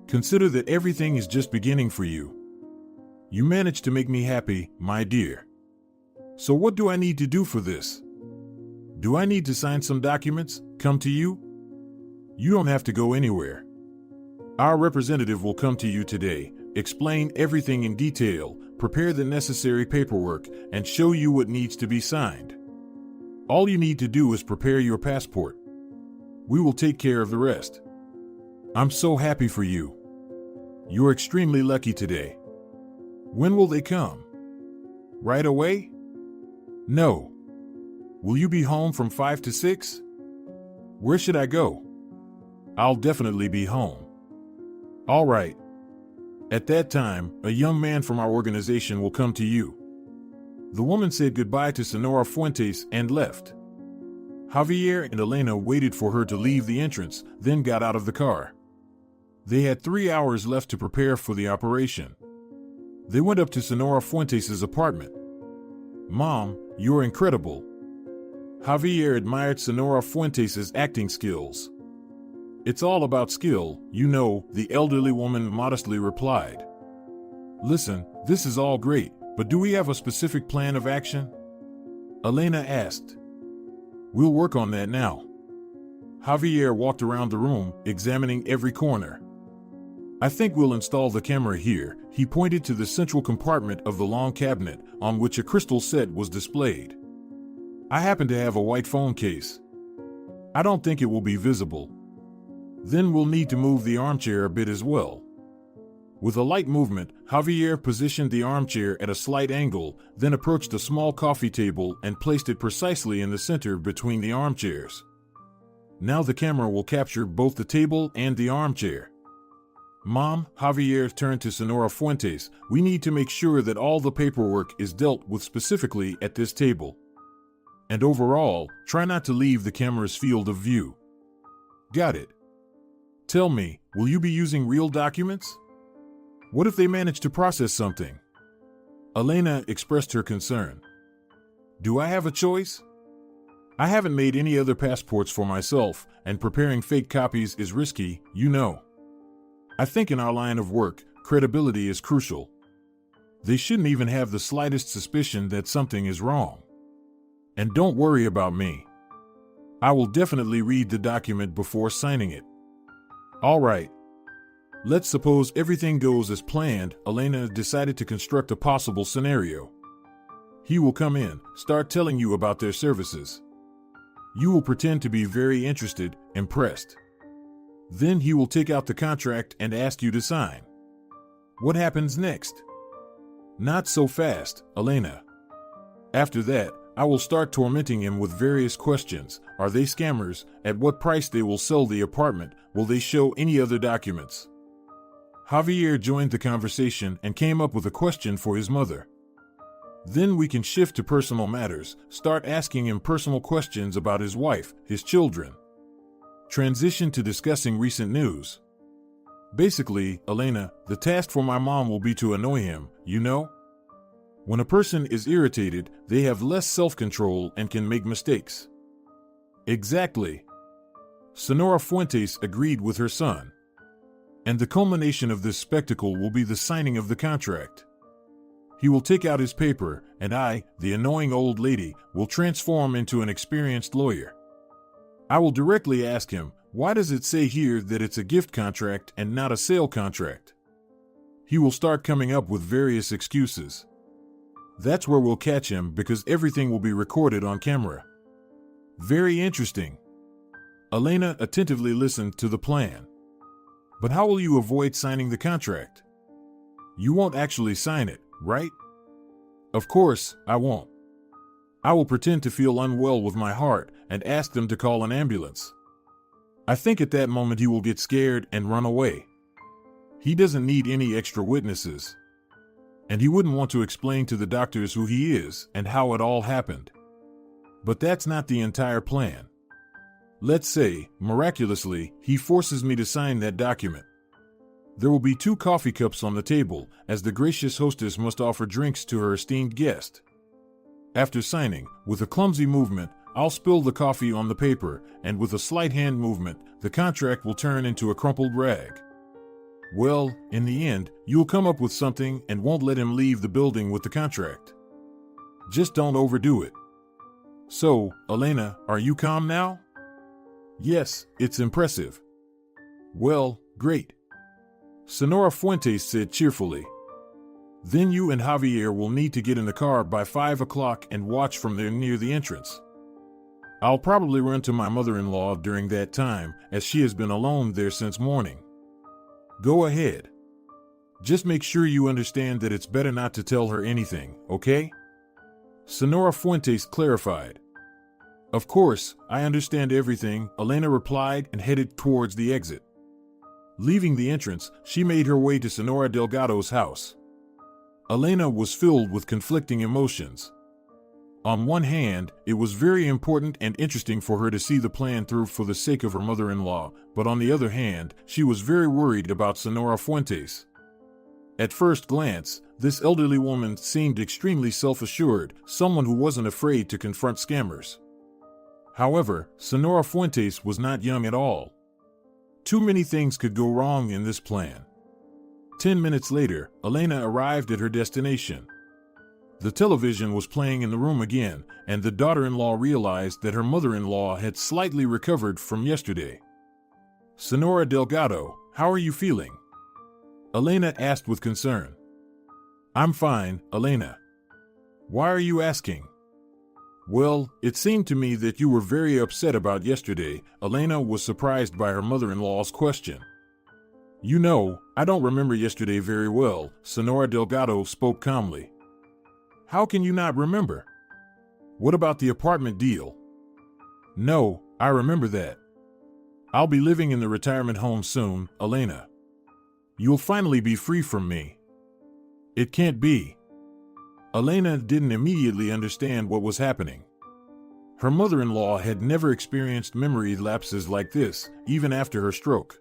Consider that everything is just beginning for you. You managed to make me happy, my dear. So what do I need to do for this? Do I need to sign some documents, come to you? You don't have to go anywhere. Our representative will come to you today, explain everything in detail, prepare the necessary paperwork, and show you what needs to be signed. All you need to do is prepare your passport. We will take care of the rest. I'm so happy for you. You're extremely lucky today. When will they come? Right away? No. Will you be home from 5 to 6? Where should I go? I'll definitely be home. All right. At that time, a young man from our organization will come to you. The woman said goodbye to Senora Fuentes and left. Javier and Elena waited for her to leave the entrance, then got out of the car. They had 3 hours left to prepare for the operation. They went up to Senora Fuentes' apartment. Mom, you're incredible. Javier admired Senora Fuentes' acting skills. It's all about skill, you know, the elderly woman modestly replied. Listen, this is all great, but do we have a specific plan of action? Elena asked. We'll work on that now. Javier walked around the room, examining every corner. I think we'll install the camera here. He pointed to the central compartment of the long cabinet on which a crystal set was displayed. I happen to have a white phone case. I don't think it will be visible. Then we'll need to move the armchair a bit as well. With a light movement, Javier positioned the armchair at a slight angle, then approached a small coffee table and placed it precisely in the center between the armchairs. Now the camera will capture both the table and the armchair. Mom, Javier turned to Senora Fuentes. We need to make sure that all the paperwork is dealt with specifically at this table. And overall, try not to leave the camera's field of view. Got it. Tell me, will you be using real documents? What if they manage to process something? Elena expressed her concern. Do I have a choice? I haven't made any other passports for myself, and preparing fake copies is risky, you know. I think in our line of work, credibility is crucial. They shouldn't even have the slightest suspicion that something is wrong. And don't worry about me. I will definitely read the document before signing it. All right. Let's suppose everything goes as planned. Elena decided to construct a possible scenario. He will come in, start telling you about their services. You will pretend to be very interested, impressed. Then he will take out the contract and ask you to sign. What happens next? Not so fast, Elena. After that, I will start tormenting him with various questions. Are they scammers? At what price they will sell the apartment? Will they show any other documents? Javier joined the conversation and came up with a question for his mother. Then we can shift to personal matters, start asking him personal questions about his wife, his children. Transition to discussing recent news. Basically, Elena, the task for my mom will be to annoy him, you know? When a person is irritated, they have less self-control and can make mistakes. Exactly. Senora Fuentes agreed with her son. And the culmination of this spectacle will be the signing of the contract. He will take out his paper, and I, the annoying old lady, will transform into an experienced lawyer. I will directly ask him, why does it say here that it's a gift contract and not a sale contract? He will start coming up with various excuses. That's where we'll catch him because everything will be recorded on camera. Very interesting. Elena attentively listened to the plan. But how will you avoid signing the contract? You won't actually sign it, right? Of course, I won't. I will pretend to feel unwell with my heart and ask them to call an ambulance. I think at that moment he will get scared and run away. He doesn't need any extra witnesses. And he wouldn't want to explain to the doctors who he is and how it all happened. But that's not the entire plan. Let's say, miraculously, he forces me to sign that document. There will be 2 coffee cups on the table, as the gracious hostess must offer drinks to her esteemed guest. After signing, with a clumsy movement, I'll spill the coffee on the paper, and with a slight hand movement, the contract will turn into a crumpled rag. Well, in the end, you'll come up with something and won't let him leave the building with the contract. Just don't overdo it. So, Elena, are you calm now? Yes, it's impressive. Well, great. Senora Fuentes said cheerfully. Then you and Javier will need to get in the car by 5 o'clock and watch from there near the entrance. I'll probably run to my mother-in-law during that time, as she has been alone there since morning. Go ahead. Just make sure you understand that it's better not to tell her anything, okay? Senora Fuentes clarified. Of course, I understand everything, Elena replied and headed towards the exit. Leaving the entrance, she made her way to Senora Delgado's house. Elena was filled with conflicting emotions. On one hand, it was very important and interesting for her to see the plan through for the sake of her mother-in-law, but on the other hand, she was very worried about Senora Fuentes. At first glance, this elderly woman seemed extremely self-assured, someone who wasn't afraid to confront scammers. However, Senora Fuentes was not young at all. Too many things could go wrong in this plan. 10 minutes later, Elena arrived at her destination. The television was playing in the room again, and the daughter-in-law realized that her mother-in-law had slightly recovered from yesterday. Senora Delgado, how are you feeling? Elena asked with concern. I'm fine, Elena. Why are you asking? Well, it seemed to me that you were very upset about yesterday. Elena was surprised by her mother-in-law's question. You know, I don't remember yesterday very well, Senora Delgado spoke calmly. How can you not remember? What about the apartment deal? No, I remember that. I'll be living in the retirement home soon, Elena. You'll finally be free from me. It can't be. Elena didn't immediately understand what was happening. Her mother-in-law had never experienced memory lapses like this, even after her stroke.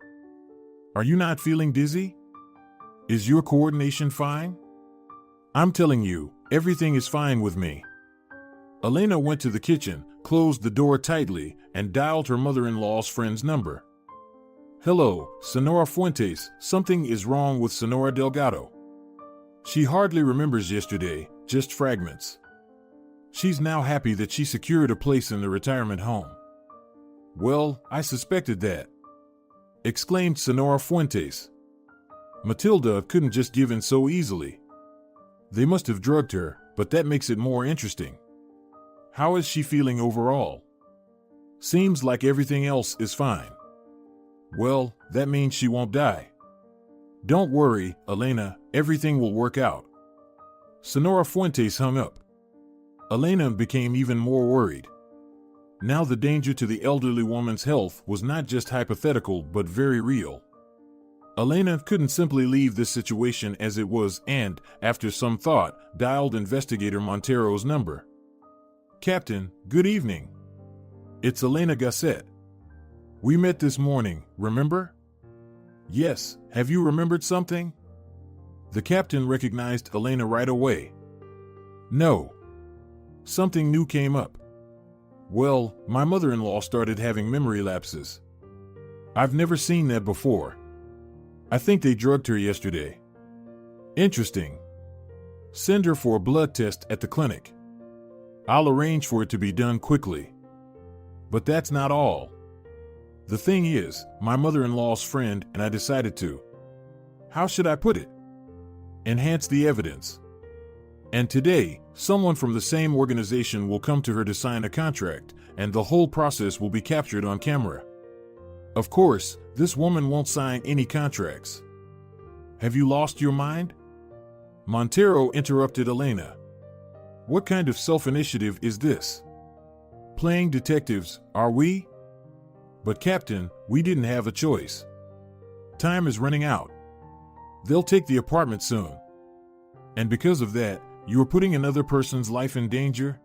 Are you not feeling dizzy? Is your coordination fine? I'm telling you, everything is fine with me. Elena went to the kitchen, closed the door tightly, and dialed her mother-in-law's friend's number. Hello, Senora Fuentes, something is wrong with Senora Delgado. She hardly remembers yesterday, just fragments. She's now happy that she secured a place in the retirement home. Well, I suspected that, exclaimed Senora Fuentes. Matilda couldn't just give in so easily. They must have drugged her, but that makes it more interesting. How is she feeling overall? Seems like everything else is fine. Well, that means she won't die. Don't worry, Elena, everything will work out. Senora Fuentes hung up. Elena became even more worried. Now the danger to the elderly woman's health was not just hypothetical but very real. Elena couldn't simply leave this situation as it was and, after some thought, dialed Investigator Montero's number. Captain, good evening. It's Elena Gasset. We met this morning, remember? Yes, have you remembered something? The captain recognized Elena right away. No. Something new came up. Well, my mother-in-law started having memory lapses. I've never seen that before. I think they drugged her yesterday. Interesting. Send her for a blood test at the clinic. I'll arrange for it to be done quickly. But that's not all. The thing is, my mother-in-law's friend and I decided to, how should I put it? Enhance the evidence. And today, someone from the same organization will come to her to sign a contract, and the whole process will be captured on camera. Of course, this woman won't sign any contracts. Have you lost your mind? Montero interrupted Elena. What kind of self-initiative is this? Playing detectives, are we? But Captain, we didn't have a choice. Time is running out. They'll take the apartment soon. And because of that, you are putting another person's life in danger?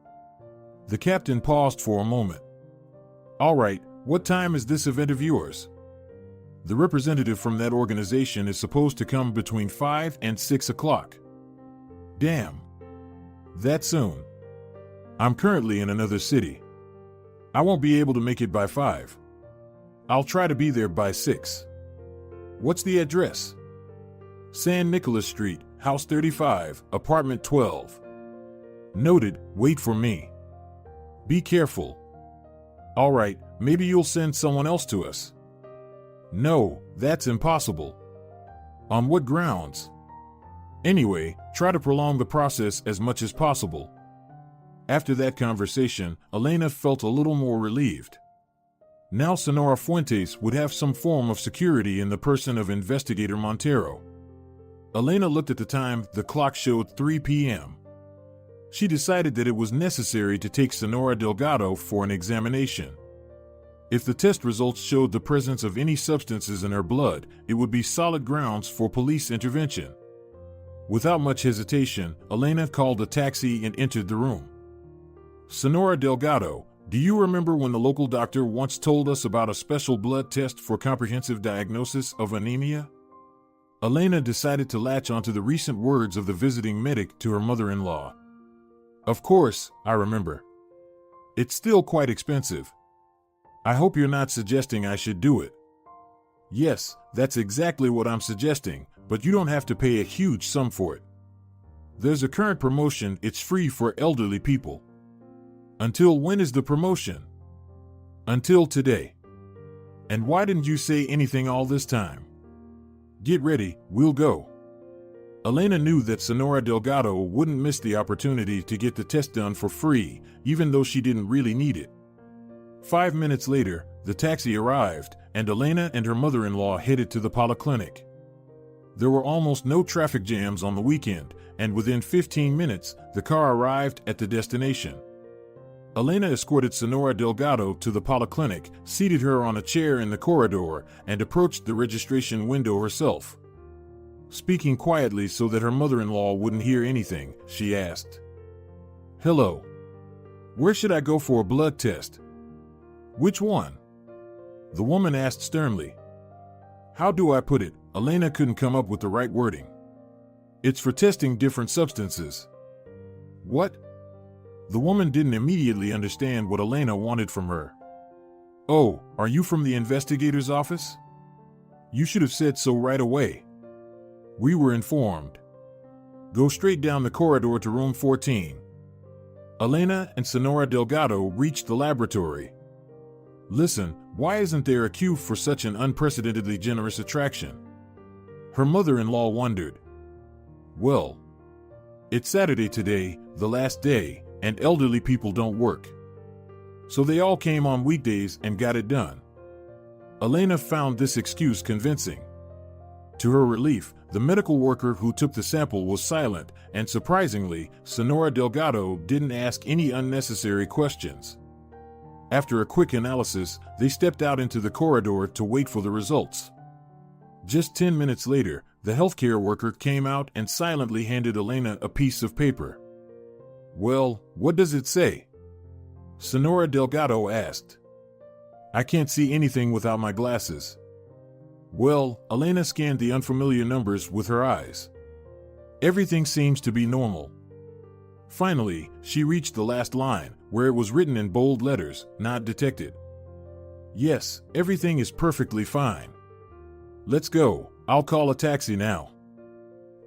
The captain paused for a moment. All right, what time is this event of yours? The representative from that organization is supposed to come between 5 and 6 o'clock. Damn. That soon. I'm currently in another city. I won't be able to make it by 5. I'll try to be there by 6. What's the address? San Nicolas Street, House 35, Apartment 12. Noted, wait for me. Be careful. All right, maybe you'll send someone else to us. No, that's impossible. On what grounds? Anyway, try to prolong the process as much as possible. After that conversation, Elena felt a little more relieved. Now Senora Fuentes would have some form of security in the person of Investigator Montero. Elena looked at the time. The clock showed 3 p.m. She decided that it was necessary to take Senora Delgado for an examination. If the test results showed the presence of any substances in her blood, it would be solid grounds for police intervention. Without much hesitation, Elena called a taxi and entered the room. Senora Delgado, do you remember when the local doctor once told us about a special blood test for comprehensive diagnosis of anemia? Elena decided to latch onto the recent words of the visiting medic to her mother-in-law. Of course, I remember. It's still quite expensive. I hope you're not suggesting I should do it. Yes, that's exactly what I'm suggesting, but you don't have to pay a huge sum for it. There's a current promotion, it's free for elderly people. Until when is the promotion? Until today. And why didn't you say anything all this time? Get ready, we'll go. Elena knew that Senora Delgado wouldn't miss the opportunity to get the test done for free, even though she didn't really need it. 5 minutes later, the taxi arrived, and Elena and her mother-in-law headed to the polyclinic. There were almost no traffic jams on the weekend, and within 15 minutes, the car arrived at the destination. Elena escorted Senora Delgado to the polyclinic, seated her on a chair in the corridor, and approached the registration window herself. Speaking quietly so that her mother-in-law wouldn't hear anything, she asked, "Hello. Where should I go for a blood test?" "Which one?" the woman asked sternly. "How do I put it?" Elena couldn't come up with the right wording. "It's for testing different substances." "What?" The woman didn't immediately understand what Elena wanted from her. "Oh, are you from the investigator's office? You should have said so right away. We were informed. Go straight down the corridor to room 14. Elena and Senora Delgado reached the laboratory. Listen, why isn't there a queue for such an unprecedentedly generous attraction? Her mother-in-law wondered. Well, it's Saturday today, the last day, and elderly people don't work. So they all came on weekdays and got it done. Elena found this excuse convincing. To her relief, the medical worker who took the sample was silent, and surprisingly, Senora Delgado didn't ask any unnecessary questions. After a quick analysis, they stepped out into the corridor to wait for the results. Just 10 minutes later, the healthcare worker came out and silently handed Elena a piece of paper. "Well, what does it say?" Senora Delgado asked. "I can't see anything without my glasses." Well, Elena scanned the unfamiliar numbers with her eyes. Everything seems to be normal. Finally, she reached the last line, where it was written in bold letters, "Not detected." "Yes, everything is perfectly fine. Let's go, I'll call a taxi now."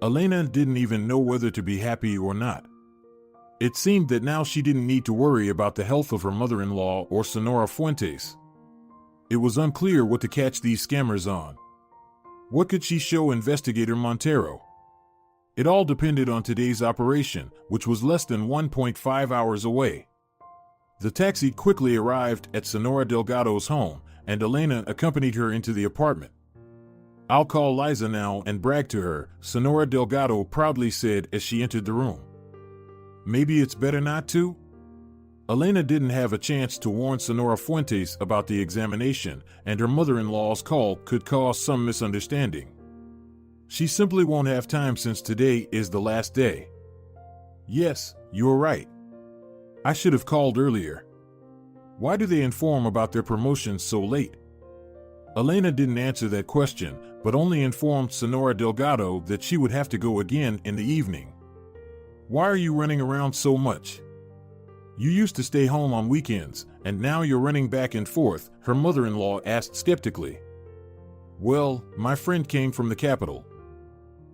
Elena didn't even know whether to be happy or not. It seemed that now she didn't need to worry about the health of her mother-in-law or Senora Fuentes. It was unclear what to catch these scammers on. What could she show Investigator Montero? It all depended on today's operation, which was less than 1.5 hours away. The taxi quickly arrived at Senora Delgado's home, and Elena accompanied her into the apartment. "I'll call Liza now and brag to her," Senora Delgado proudly said as she entered the room. "Maybe it's better not to?" Elena didn't have a chance to warn Senora Fuentes about the examination, and her mother-in-law's call could cause some misunderstanding. She simply won't have time since today is the last day. "Yes, you're right. I should have called earlier. Why do they inform about their promotions so late?" Elena didn't answer that question, but only informed Senora Delgado that she would have to go again in the evening. "Why are you running around so much? You used to stay home on weekends, and now you're running back and forth," her mother-in-law asked skeptically. "Well, my friend came from the capital.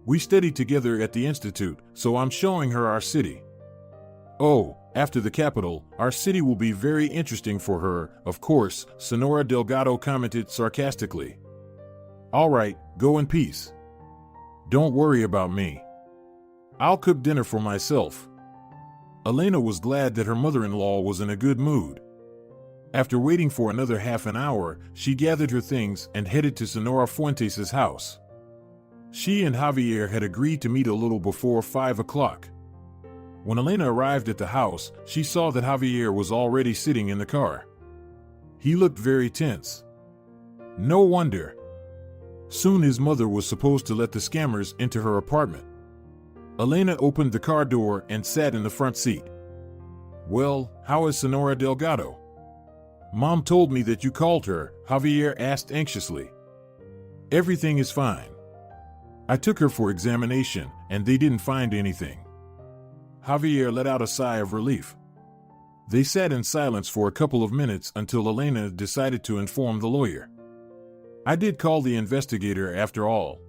We studied together at the institute, so I'm showing her our city." "Oh, after the capital, our city will be very interesting for her, of course," Senora Delgado commented sarcastically. "All right, go in peace. Don't worry about me. I'll cook dinner for myself." Elena was glad that her mother-in-law was in a good mood. After waiting for another half an hour, she gathered her things and headed to Senora Fuentes' house. She and Javier had agreed to meet a little before 5 o'clock. When Elena arrived at the house, she saw that Javier was already sitting in the car. He looked very tense. No wonder. Soon his mother was supposed to let the scammers into her apartment. Elena opened the car door and sat in the front seat. "Well, how is Senora Delgado?" "Mom told me that you called her," Javier asked anxiously. "Everything is fine. I took her for examination, and they didn't find anything." Javier let out a sigh of relief. They sat in silence for a couple of minutes until Elena decided to inform the lawyer. "I did call the investigator after all.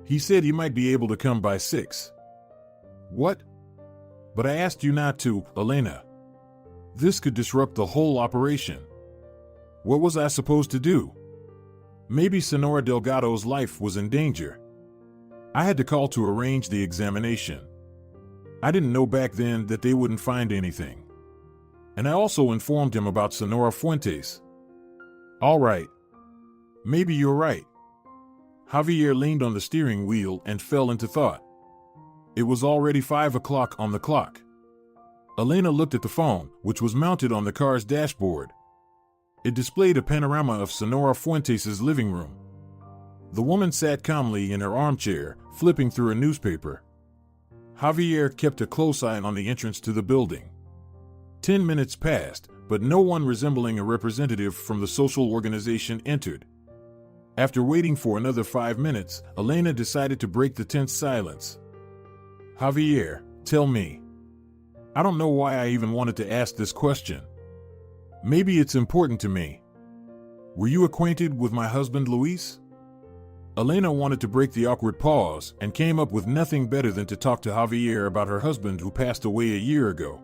He said he might be able to come by 6. "What?" "But I asked you not to, Elena. This could disrupt the whole operation." "What was I supposed to do?" "Maybe Senora Delgado's life was in danger. I had to call to arrange the examination. I didn't know back then that they wouldn't find anything. And I also informed him about Senora Fuentes." "All right. Maybe you're right." Javier leaned on the steering wheel and fell into thought. It was already 5 o'clock on the clock. Elena looked at the phone, which was mounted on the car's dashboard. It displayed a panorama of Senora Fuentes' living room. The woman sat calmly in her armchair, flipping through a newspaper. Javier kept a close eye on the entrance to the building. 10 minutes passed, but no one resembling a representative from the social organization entered. After waiting for another 5 minutes, Elena decided to break the tense silence. Javier, tell me. I don't know why I even wanted to ask this question. Maybe it's important to me. Were you acquainted with my husband, Luis? Elena wanted to break the awkward pause and came up with nothing better than to talk to Javier about her husband who passed away a year ago.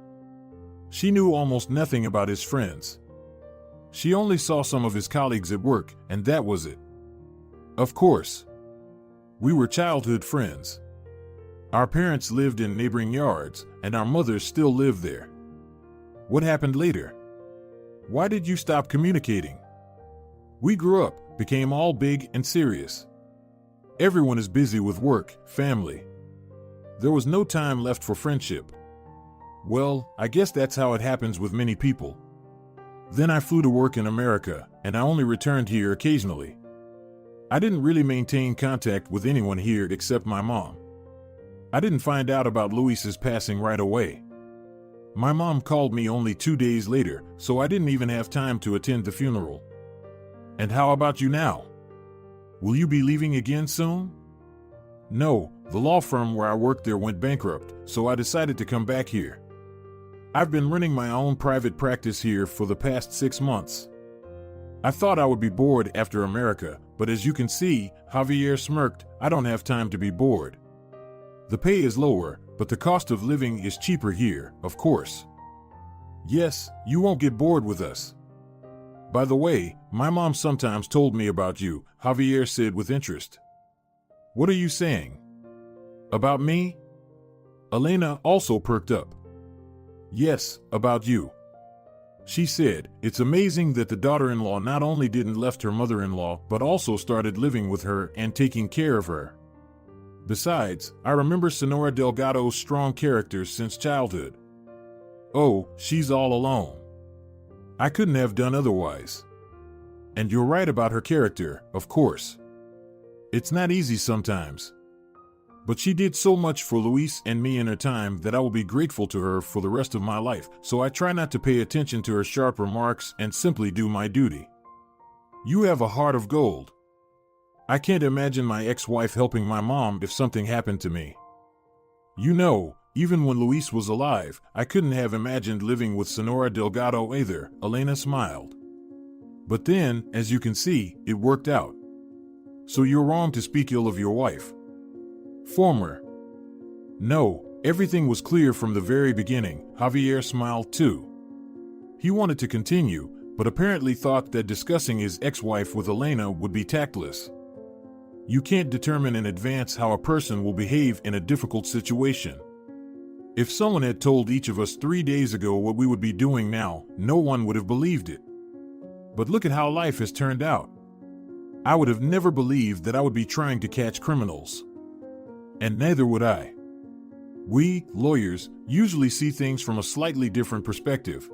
She knew almost nothing about his friends. She only saw some of his colleagues at work, and that was it. Of course. We were childhood friends. Our parents lived in neighboring yards, and our mothers still live there. What happened later? Why did you stop communicating? We grew up, became all big and serious. Everyone is busy with work, family. There was no time left for friendship. Well, I guess that's how it happens with many people. Then I flew to work in America, and I only returned here occasionally. I didn't really maintain contact with anyone here except my mom. I didn't find out about Luis's passing right away. My mom called me only 2 days later, so I didn't even have time to attend the funeral. And how about you now? Will you be leaving again soon? No, the law firm where I worked there went bankrupt, so I decided to come back here. I've been running my own private practice here for the past 6 months. I thought I would be bored after America, but as you can see, Javier smirked, I don't have time to be bored. The pay is lower, but the cost of living is cheaper here, of course. Yes, you won't get bored with us. By the way, my mom sometimes told me about you, Javier said with interest. What are you saying? About me? Elena also perked up. Yes, about you. She said, it's amazing that the daughter-in-law not only didn't left her mother-in-law, but also started living with her and taking care of her. Besides, I remember Senora Delgado's strong character since childhood. Oh, she's all alone. I couldn't have done otherwise. And you're right about her character, of course. It's not easy sometimes. But she did so much for Luis and me in her time that I will be grateful to her for the rest of my life, so I try not to pay attention to her sharp remarks and simply do my duty. You have a heart of gold. I can't imagine my ex-wife helping my mom if something happened to me. You know, even when Luis was alive, I couldn't have imagined living with Senora Delgado either, Elena smiled. But then, as you can see, it worked out. So you're wrong to speak ill of your wife. Former. No, everything was clear from the very beginning, Javier smiled too. He wanted to continue, but apparently thought that discussing his ex-wife with Elena would be tactless. You can't determine in advance how a person will behave in a difficult situation. If someone had told each of us 3 days ago what we would be doing now, no one would have believed it. But look at how life has turned out. I would have never believed that I would be trying to catch criminals. And neither would I. We, lawyers, usually see things from a slightly different perspective.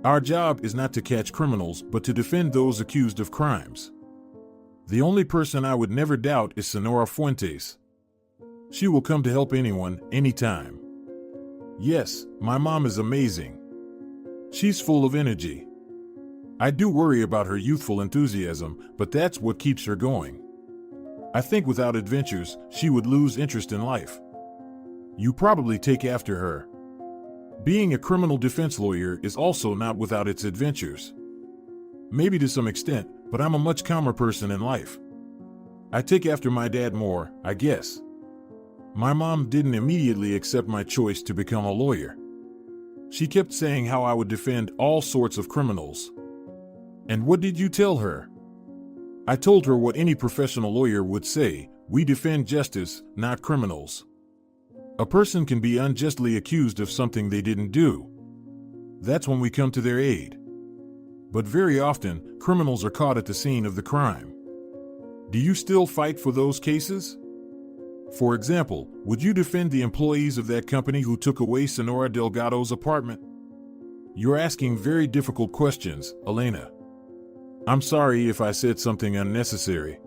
Our job is not to catch criminals, but to defend those accused of crimes. The only person I would never doubt is Senora Fuentes. She will come to help anyone, anytime. Yes, my mom is amazing. She's full of energy. I do worry about her youthful enthusiasm, but that's what keeps her going. I think without adventures, she would lose interest in life. You probably take after her. Being a criminal defense lawyer is also not without its adventures. Maybe to some extent, but I'm a much calmer person in life. I take after my dad more, I guess. My mom didn't immediately accept my choice to become a lawyer. She kept saying how I would defend all sorts of criminals. And what did you tell her? I told her what any professional lawyer would say: we defend justice, not criminals. A person can be unjustly accused of something they didn't do. That's when we come to their aid. But very often, criminals are caught at the scene of the crime. Do you still fight for those cases? For example, would you defend the employees of that company who took away Senora Delgado's apartment? You're asking very difficult questions, Elena. I'm sorry if I said something unnecessary.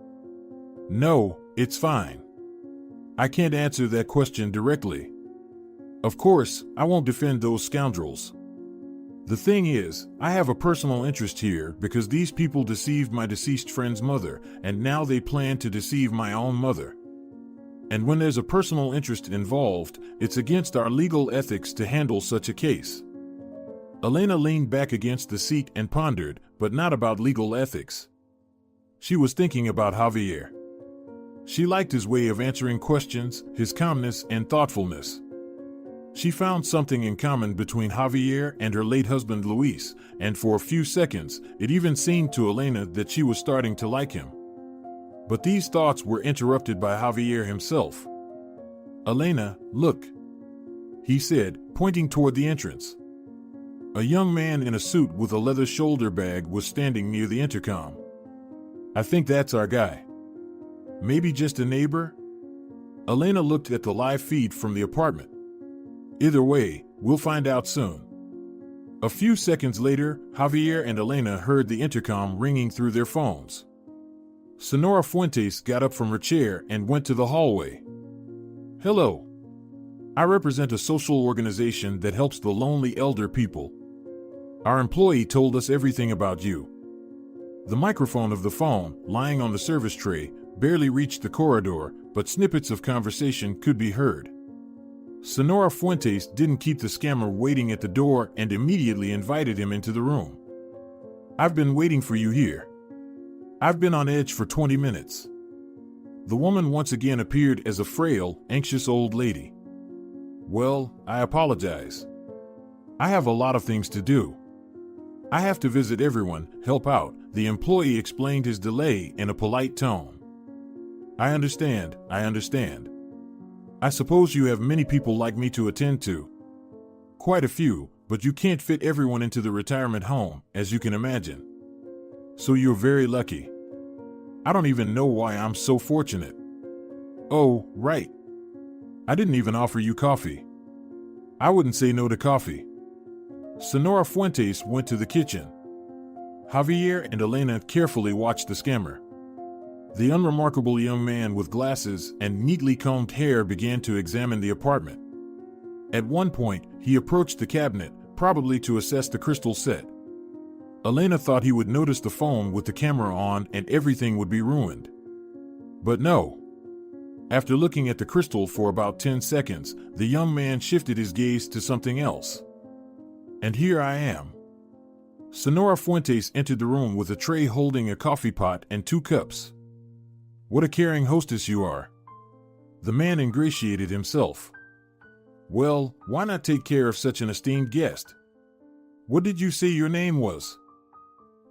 No, it's fine. I can't answer that question directly. Of course, I won't defend those scoundrels. The thing is, I have a personal interest here because these people deceived my deceased friend's mother, and now they plan to deceive my own mother. And when there's a personal interest involved, it's against our legal ethics to handle such a case. Elena leaned back against the seat and pondered, but not about legal ethics. She was thinking about Javier. She liked his way of answering questions, his calmness and thoughtfulness. She found something in common between Javier and her late husband Luis, and for a few seconds, it even seemed to Elena that she was starting to like him. But these thoughts were interrupted by Javier himself. "Elena, look," he said, pointing toward the entrance. A young man in a suit with a leather shoulder bag was standing near the intercom. "I think that's our guy. Maybe just a neighbor?" Elena looked at the live feed from the apartment. "Either way, we'll find out soon." A few seconds later, Javier and Elena heard the intercom ringing through their phones. Senora Fuentes got up from her chair and went to the hallway. "Hello. I represent a social organization that helps the lonely elder people. Our employee told us everything about you." The microphone of the phone, lying on the service tray, barely reached the corridor, but snippets of conversation could be heard. Senora Fuentes didn't keep the scammer waiting at the door and immediately invited him into the room. "I've been waiting for you here. I've been on edge for 20 minutes. The woman once again appeared as a frail, anxious old lady. "Well, I apologize. I have a lot of things to do. I have to visit everyone, help out," the employee explained his delay in a polite tone. I understand. I suppose you have many people like me to attend to." "Quite a few, but you can't fit everyone into the retirement home, as you can imagine. So you're very lucky. I don't even know why I'm so fortunate." "Oh, right. I didn't even offer you coffee. I wouldn't say no to coffee." Senora Fuentes went to the kitchen. Javier and Elena carefully watched the scammer. The unremarkable young man with glasses and neatly combed hair began to examine the apartment. At one point, he approached the cabinet, probably to assess the crystal set. Elena thought he would notice the phone with the camera on and everything would be ruined. But no. After looking at the crystal for about 10 seconds, the young man shifted his gaze to something else. "And here I am." Senora Fuentes entered the room with a tray holding a coffee pot and 2 cups. "What a caring hostess you are." The man ingratiated himself. "Well, why not take care of such an esteemed guest? What did you say your name was?"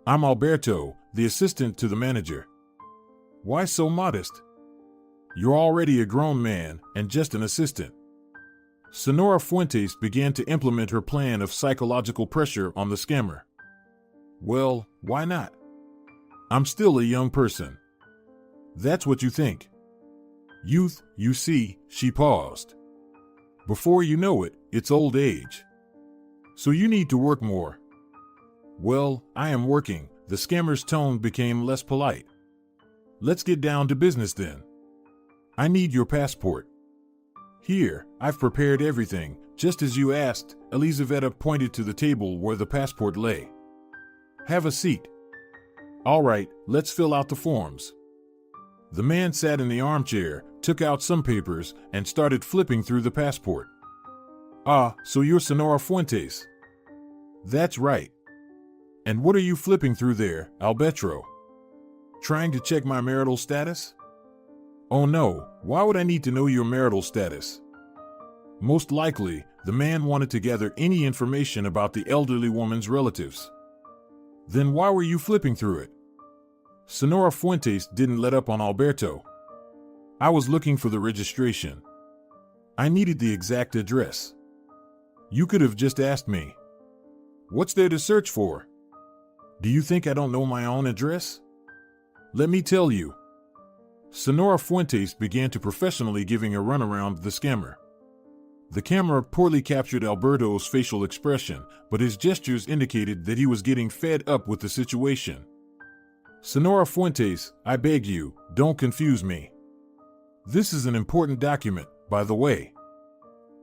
"I'm Alberto, the assistant to the manager." "Why so modest? You're already a grown man, and just an assistant." Senora Fuentes began to implement her plan of psychological pressure on the scammer. "Well, why not? I'm still a young person." "That's what you think. Youth, you see," she paused. "Before you know it, it's old age. So you need to work more." "Well, I am working." The scammer's tone became less polite. "Let's get down to business then. I need your passport." "Here, I've prepared everything, just as you asked." Elizaveta pointed to the table where the passport lay. "Have a seat." "All right, let's fill out the forms." The man sat in the armchair, took out some papers, and started flipping through the passport. "Ah, so you're Senora Fuentes." "That's right." "And what are you flipping through there, Alberto? Trying to check my marital status?" "Oh no, why would I need to know your marital status?" Most likely, the man wanted to gather any information about the elderly woman's relatives. "Then why were you flipping through it?" Senora Fuentes didn't let up on Alberto. "I was looking for the registration. I needed the exact address. You could have just asked me. What's there to search for? Do you think I don't know my own address? Let me tell you." Senora Fuentes began to professionally giving a runaround the scammer. The camera poorly captured Alberto's facial expression, but his gestures indicated that he was getting fed up with the situation. Senora Fuentes, I beg you, don't confuse me. This is an important document, by the way.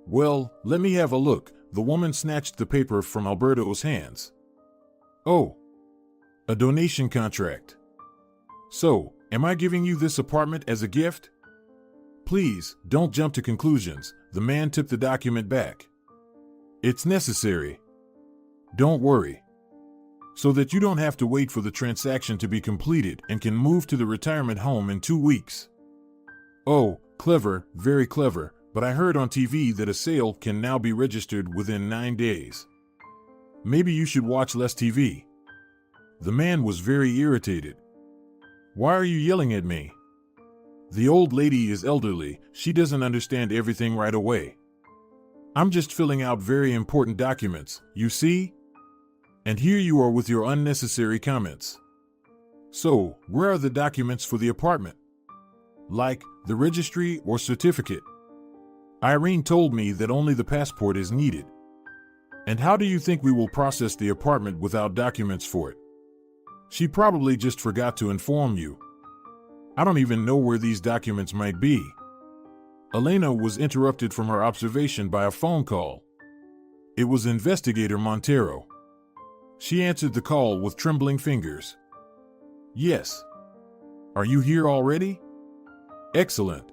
Well, let me have a look. The woman snatched the paper from Alberto's hands. Oh, a donation contract. So, am I giving you this apartment as a gift? Please, don't jump to conclusions. The man took the document back. It's necessary. Don't worry. So that you don't have to wait for the transaction to be completed and can move to the retirement home in 2 weeks. Oh, clever, very clever, but I heard on TV that a sale can now be registered within 9 days. Maybe you should watch less TV. The man was very irritated. Why are you yelling at me? The old lady is elderly, she doesn't understand everything right away. I'm just filling out very important documents, you see? And here you are with your unnecessary comments. So, where are the documents for the apartment? Like, the registry or certificate? Irene told me that only the passport is needed. And how do you think we will process the apartment without documents for it? She probably just forgot to inform you. I don't even know where these documents might be. Elena was interrupted from her observation by a phone call. It was Investigator Montero. She answered the call with trembling fingers. Yes. Are you here already? Excellent.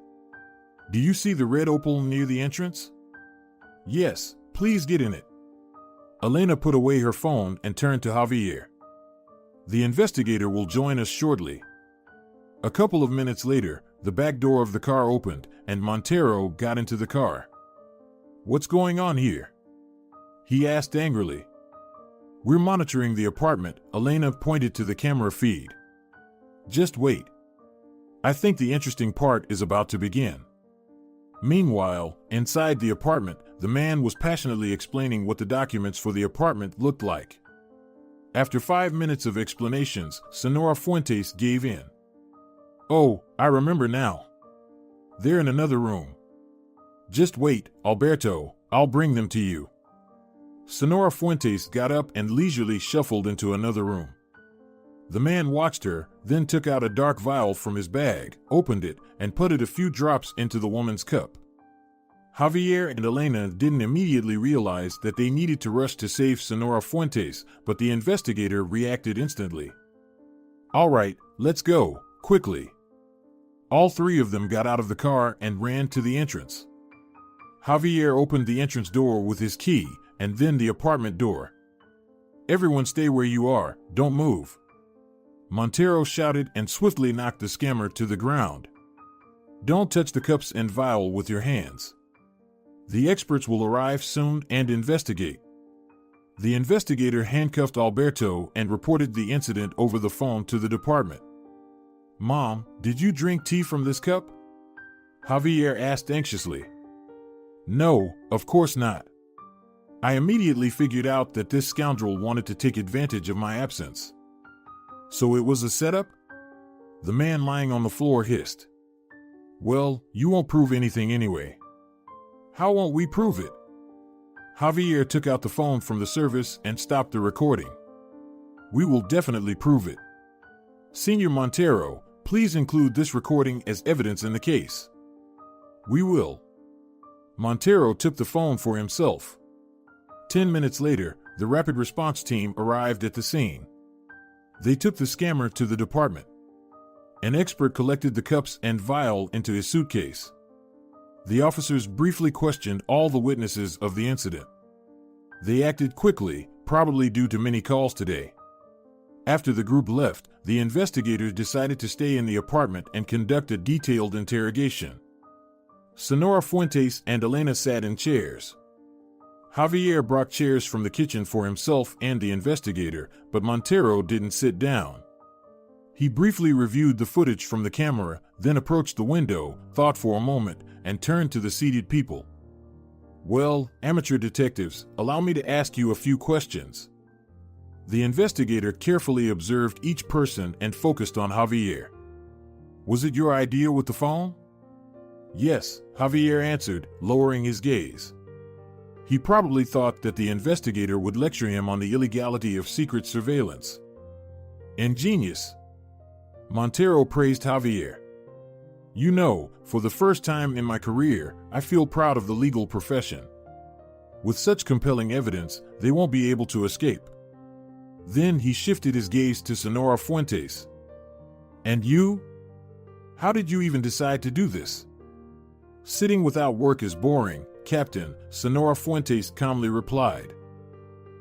Do you see the red Opel near the entrance? Yes, please get in it. Elena put away her phone and turned to Javier. The investigator will join us shortly. A couple of minutes later, the back door of the car opened and Montero got into the car. What's going on here? He asked angrily. We're monitoring the apartment, Elena pointed to the camera feed. Just wait. I think the interesting part is about to begin. Meanwhile, inside the apartment, the man was passionately explaining what the documents for the apartment looked like. After 5 minutes of explanations, Senora Fuentes gave in. Oh, I remember now. They're in another room. Just wait, Alberto, I'll bring them to you. Senora Fuentes got up and leisurely shuffled into another room. The man watched her, then took out a dark vial from his bag, opened it, and put a few drops into the woman's cup. Javier and Elena didn't immediately realize that they needed to rush to save Senora Fuentes, but the investigator reacted instantly. All right, let's go, quickly. All three of them got out of the car and ran to the entrance. Javier opened the entrance door with his key, and then the apartment door. Everyone stay where you are, don't move. Montero shouted and swiftly knocked the scammer to the ground. Don't touch the cups and vial with your hands. The experts will arrive soon and investigate. The investigator handcuffed Alberto and reported the incident over the phone to the department. Mom, did you drink tea from this cup? Javier asked anxiously. No, of course not. I immediately figured out that this scoundrel wanted to take advantage of my absence. So it was a setup? The man lying on the floor hissed. Well, you won't prove anything anyway. How won't we prove it? Javier took out the phone from the service and stopped the recording. We will definitely prove it. Senor Montero, please include this recording as evidence in the case. We will. Montero took the phone for himself. 10 minutes later, the rapid response team arrived at the scene. They took the scammer to the department. An expert collected the cups and vial into his suitcase. The officers briefly questioned all the witnesses of the incident. They acted quickly, probably due to many calls today. After the group left, the investigators decided to stay in the apartment and conduct a detailed interrogation. Senora Fuentes and Elena sat in chairs. Javier brought chairs from the kitchen for himself and the investigator, but Montero didn't sit down. He briefly reviewed the footage from the camera, then approached the window, thought for a moment, and turned to the seated people. Well, amateur detectives, allow me to ask you a few questions. The investigator carefully observed each person and focused on Javier. Was it your idea with the phone? Yes, Javier answered, lowering his gaze. He probably thought that the investigator would lecture him on the illegality of secret surveillance. Ingenious. Montero praised Javier. You know, for the first time in my career, I feel proud of the legal profession. With such compelling evidence, they won't be able to escape. Then he shifted his gaze to Senora Fuentes. And you? How did you even decide to do this? Sitting without work is boring, Captain, Senora Fuentes calmly replied.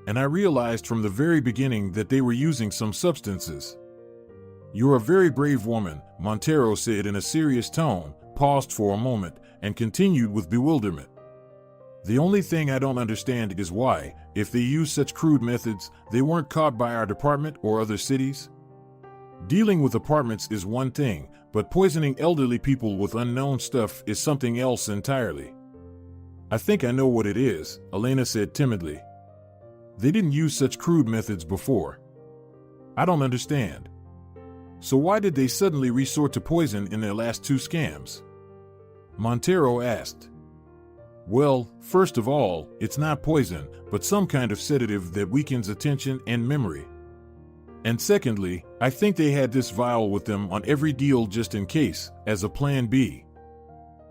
And I realized from the very beginning that they were using some substances. You're a very brave woman, Montero said in a serious tone, paused for a moment, and continued with bewilderment. The only thing I don't understand is why, if they use such crude methods, they weren't caught by our department or other cities. Dealing with apartments is one thing, but poisoning elderly people with unknown stuff is something else entirely. I think I know what it is, Elena said timidly. They didn't use such crude methods before. I don't understand. So why did they suddenly resort to poison in their last two scams? Montero asked. Well, first of all, it's not poison, but some kind of sedative that weakens attention and memory. And secondly, I think they had this vial with them on every deal just in case, as a plan B.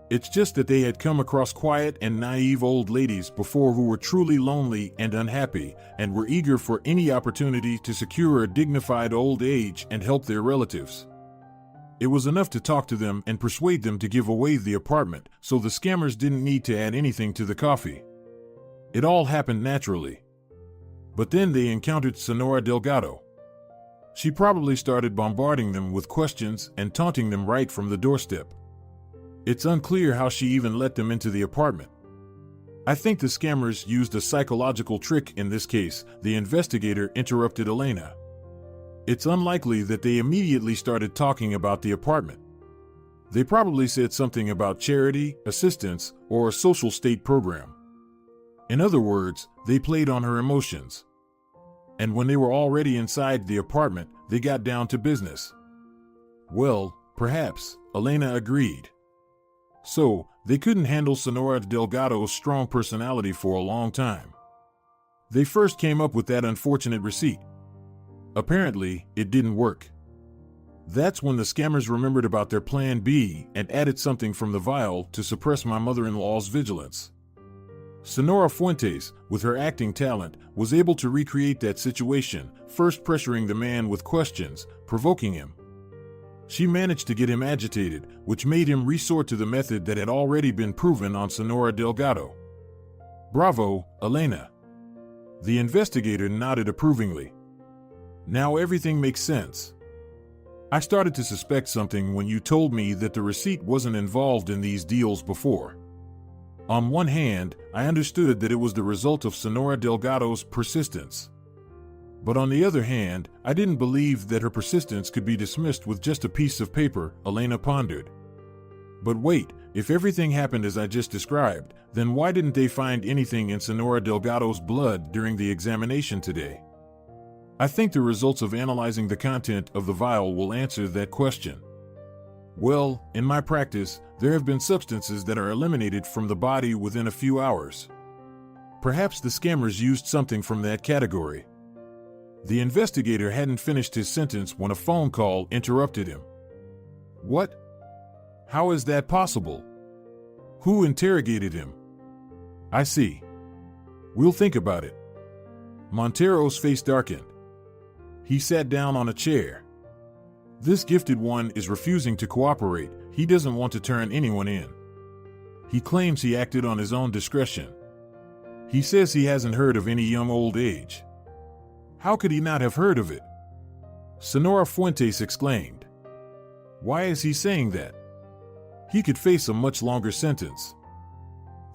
It's just that they had come across quiet and naive old ladies before who were truly lonely and unhappy, and were eager for any opportunity to secure a dignified old age and help their relatives. It was enough to talk to them and persuade them to give away the apartment, so the scammers didn't need to add anything to the coffee. It all happened naturally. But then they encountered Senora Delgado. She probably started bombarding them with questions and taunting them right from the doorstep. It's unclear how she even let them into the apartment. I think the scammers used a psychological trick in this case, the investigator interrupted Elena. It's unlikely that they immediately started talking about the apartment. They probably said something about charity, assistance, or a social state program. In other words, they played on her emotions. And when they were already inside the apartment, they got down to business. Well, perhaps, Elena agreed. So, they couldn't handle Senora Delgado's strong personality for a long time. They first came up with that unfortunate receipt. Apparently, it didn't work. That's when the scammers remembered about their plan B and added something from the vial to suppress my mother-in-law's vigilance. Senora Fuentes, with her acting talent, was able to recreate that situation, first pressuring the man with questions, provoking him. She managed to get him agitated, which made him resort to the method that had already been proven on Senora Delgado. Bravo, Elena. The investigator nodded approvingly. Now everything makes sense. I started to suspect something when you told me that the receipt wasn't involved in these deals before. On one hand, I understood that it was the result of Senora Delgado's persistence. But on the other hand, I didn't believe that her persistence could be dismissed with just a piece of paper, Elena pondered. But wait, if everything happened as I just described, then why didn't they find anything in Senora Delgado's blood during the examination today? I think the results of analyzing the content of the vial will answer that question. Well, in my practice, there have been substances that are eliminated from the body within a few hours. Perhaps the scammers used something from that category. The investigator hadn't finished his sentence when a phone call interrupted him. What? How is that possible? Who interrogated him? I see. We'll think about it. Montero's face darkened. He sat down on a chair. This gifted one is refusing to cooperate. He doesn't want to turn anyone in. He claims he acted on his own discretion. He says he hasn't heard of any young old age. How could he not have heard of it? Senora Fuentes exclaimed. Why is he saying that? He could face a much longer sentence.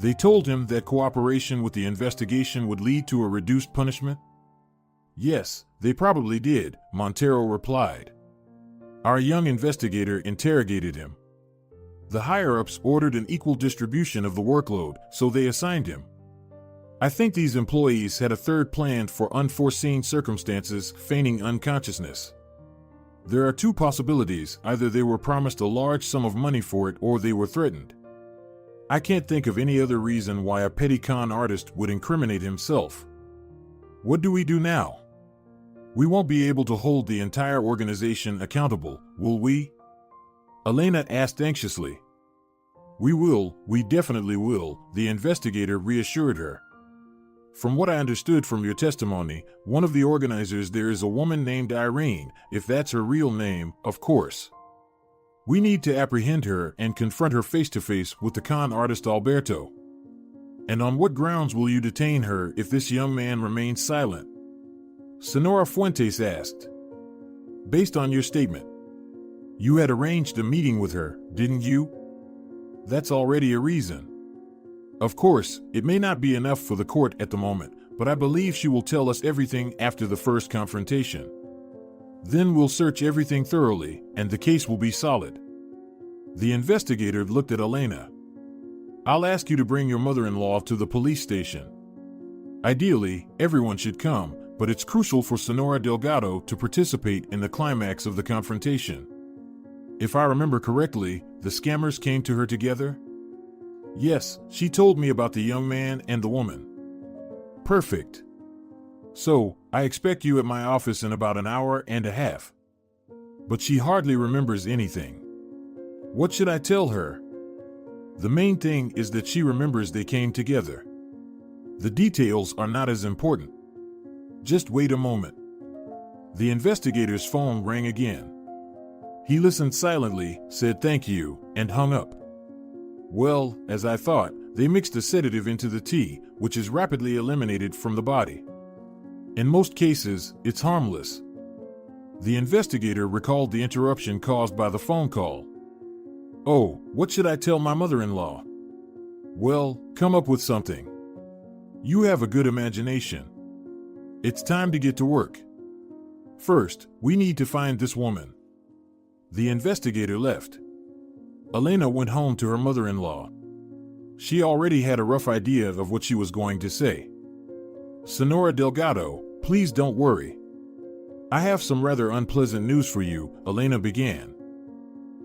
They told him that cooperation with the investigation would lead to a reduced punishment? Yes, they probably did, Montero replied. Our young investigator interrogated him. The higher-ups ordered an equal distribution of the workload, so they assigned him. I think these employees had a third plan for unforeseen circumstances, feigning unconsciousness. There are two possibilities: either they were promised a large sum of money for it or they were threatened. I can't think of any other reason why a petty con artist would incriminate himself. What do we do now? We won't be able to hold the entire organization accountable, will we? Elena asked anxiously. We will, we definitely will, the investigator reassured her. From what I understood from your testimony, one of the organizers there is a woman named Irene, if that's her real name, of course. We need to apprehend her and confront her face to face with the con artist Alberto. And on what grounds will you detain her if this young man remains silent? Senora Fuentes asked. Based on your statement. You had arranged a meeting with her, didn't you? That's already a reason. Of course, it may not be enough for the court at the moment, but I believe she will tell us everything after the first confrontation. Then we'll search everything thoroughly, and the case will be solid. The investigator looked at Elena. I'll ask you to bring your mother-in-law to the police station. Ideally, everyone should come, but it's crucial for Senora Delgado to participate in the climax of the confrontation. If I remember correctly, the scammers came to her together? Yes, she told me about the young man and the woman. Perfect. So, I expect you at my office in about an hour and a half. But she hardly remembers anything. What should I tell her? The main thing is that she remembers they came together. The details are not as important. Just wait a moment. The investigator's phone rang again. He listened silently, said thank you, and hung up. Well, as I thought, they mixed a sedative into the tea, which is rapidly eliminated from the body. In most cases, it's harmless. The investigator recalled the interruption caused by the phone call. Oh, what should I tell my mother-in-law? Well, come up with something. You have a good imagination. It's time to get to work. First, we need to find this woman. The investigator left. Elena went home to her mother-in-law. She already had a rough idea of what she was going to say. Senora Delgado, please don't worry. I have some rather unpleasant news for you, Elena began.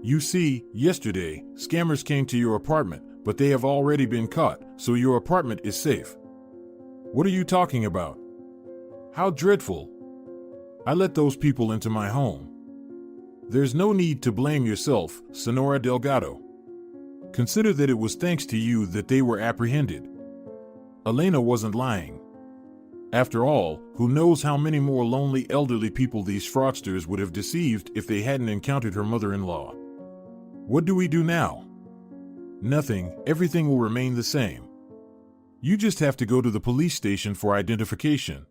You see, yesterday, scammers came to your apartment, but they have already been caught, so your apartment is safe. What are you talking about? How dreadful. I let those people into my home. There's no need to blame yourself, Senora Delgado. Consider that it was thanks to you that they were apprehended. Elena wasn't lying. After all, who knows how many more lonely elderly people these fraudsters would have deceived if they hadn't encountered her mother-in-law. What do we do now? Nothing, everything will remain the same. You just have to go to the police station for identification.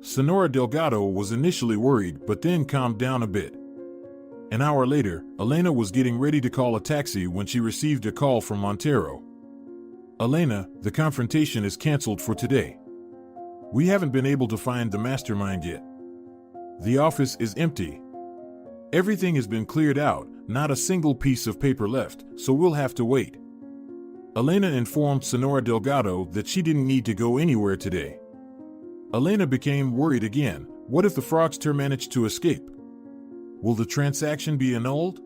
Senora Delgado was initially worried but then calmed down a bit. An hour later, Elena was getting ready to call a taxi when she received a call from Montero. Elena, the confrontation is canceled for today. We haven't been able to find the mastermind yet. The office is empty. Everything has been cleared out, not a single piece of paper left, so we'll have to wait. Elena informed Senora Delgado that she didn't need to go anywhere today. Elena became worried again. What if the fraudster managed to escape? Will the transaction be annulled?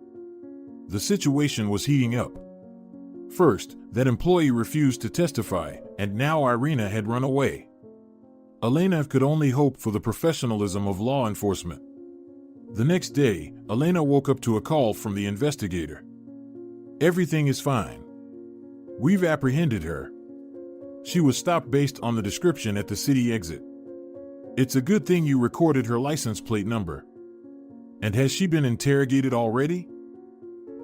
The situation was heating up. First, that employee refused to testify, and now Irina had run away. Elena could only hope for the professionalism of law enforcement. The next day, Elena woke up to a call from the investigator. Everything is fine. We've apprehended her. She was stopped based on the description at the city exit. It's a good thing you recorded her license plate number. And has she been interrogated already?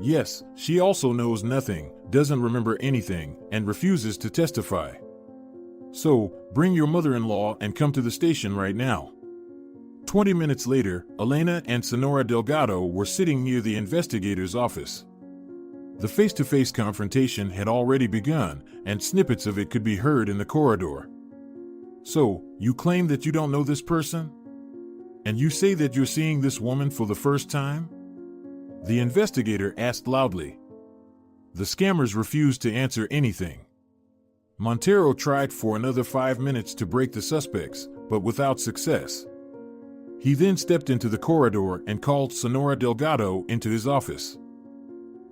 Yes, she also knows nothing, doesn't remember anything, and refuses to testify. So, bring your mother-in-law and come to the station right now. 20 minutes later, Elena and Senora Delgado were sitting near the investigator's office. The face-to-face confrontation had already begun, and snippets of it could be heard in the corridor. So, you claim that you don't know this person? And you say that you're seeing this woman for the first time? The investigator asked loudly. The scammers refused to answer anything. Montero tried for another 5 minutes to break the suspects, but without success. He then stepped into the corridor and called Senora Delgado into his office.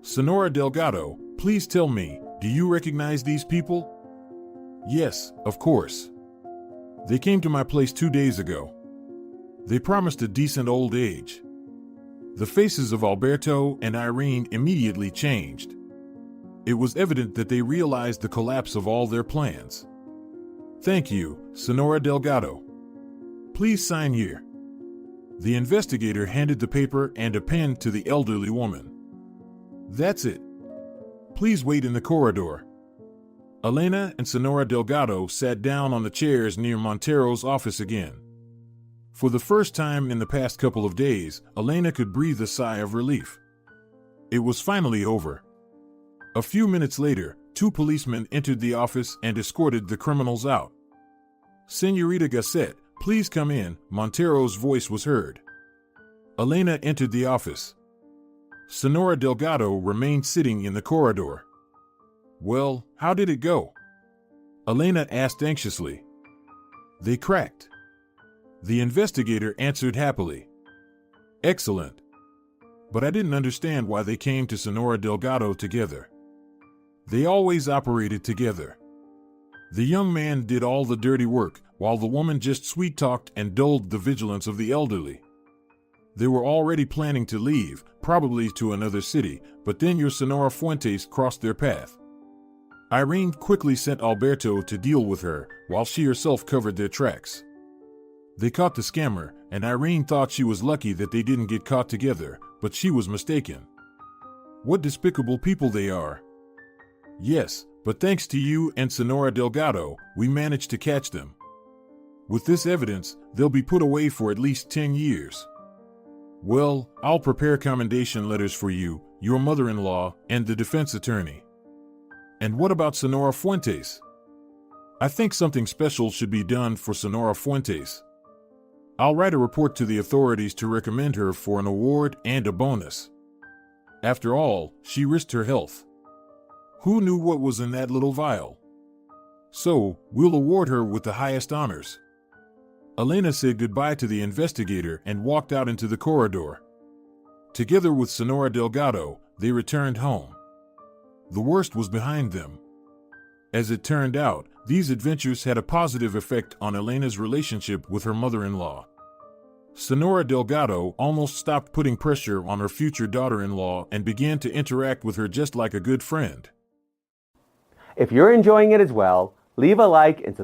Senora Delgado, please tell me, do you recognize these people? Yes, of course. They came to my place 2 days ago. They promised a decent old age. The faces of Alberto and Irene immediately changed. It was evident that they realized the collapse of all their plans. "Thank you, Senora Delgado. Please sign here." The investigator handed the paper and a pen to the elderly woman. "That's it. Please wait in the corridor." Elena and Senora Delgado sat down on the chairs near Montero's office again. For the first time in the past couple of days, Elena could breathe a sigh of relief. It was finally over. A few minutes later, 2 policemen entered the office and escorted the criminals out. "Senorita Gasset, please come in," Montero's voice was heard. Elena entered the office. Senora Delgado remained sitting in the corridor. "Well, how did it go?" Elena asked anxiously. "They cracked." The investigator answered happily. "Excellent. But I didn't understand why they came to Senora Delgado together. They always operated together. The young man did all the dirty work, while the woman just sweet-talked and dulled the vigilance of the elderly. They were already planning to leave, probably to another city, but then your Senora Fuentes crossed their path. Irene quickly sent Alberto to deal with her, while she herself covered their tracks. They caught the scammer, and Irene thought she was lucky that they didn't get caught together, but she was mistaken. What despicable people they are. Yes, but thanks to you and Senora Delgado, we managed to catch them. With this evidence, they'll be put away for at least 10 years. Well, I'll prepare commendation letters for you, your mother-in-law, and the defense attorney. And what about Senora Fuentes? I think something special should be done for Senora Fuentes. I'll write a report to the authorities to recommend her for an award and a bonus. After all, she risked her health. Who knew what was in that little vial? So, we'll award her with the highest honors." Elena said goodbye to the investigator and walked out into the corridor. Together with Senora Delgado, they returned home. The worst was behind them. As it turned out, these adventures had a positive effect on Elena's relationship with her mother-in-law. Senora Delgado almost stopped putting pressure on her future daughter-in-law and began to interact with her just like a good friend. If you're enjoying it as well, leave a like and subscribe.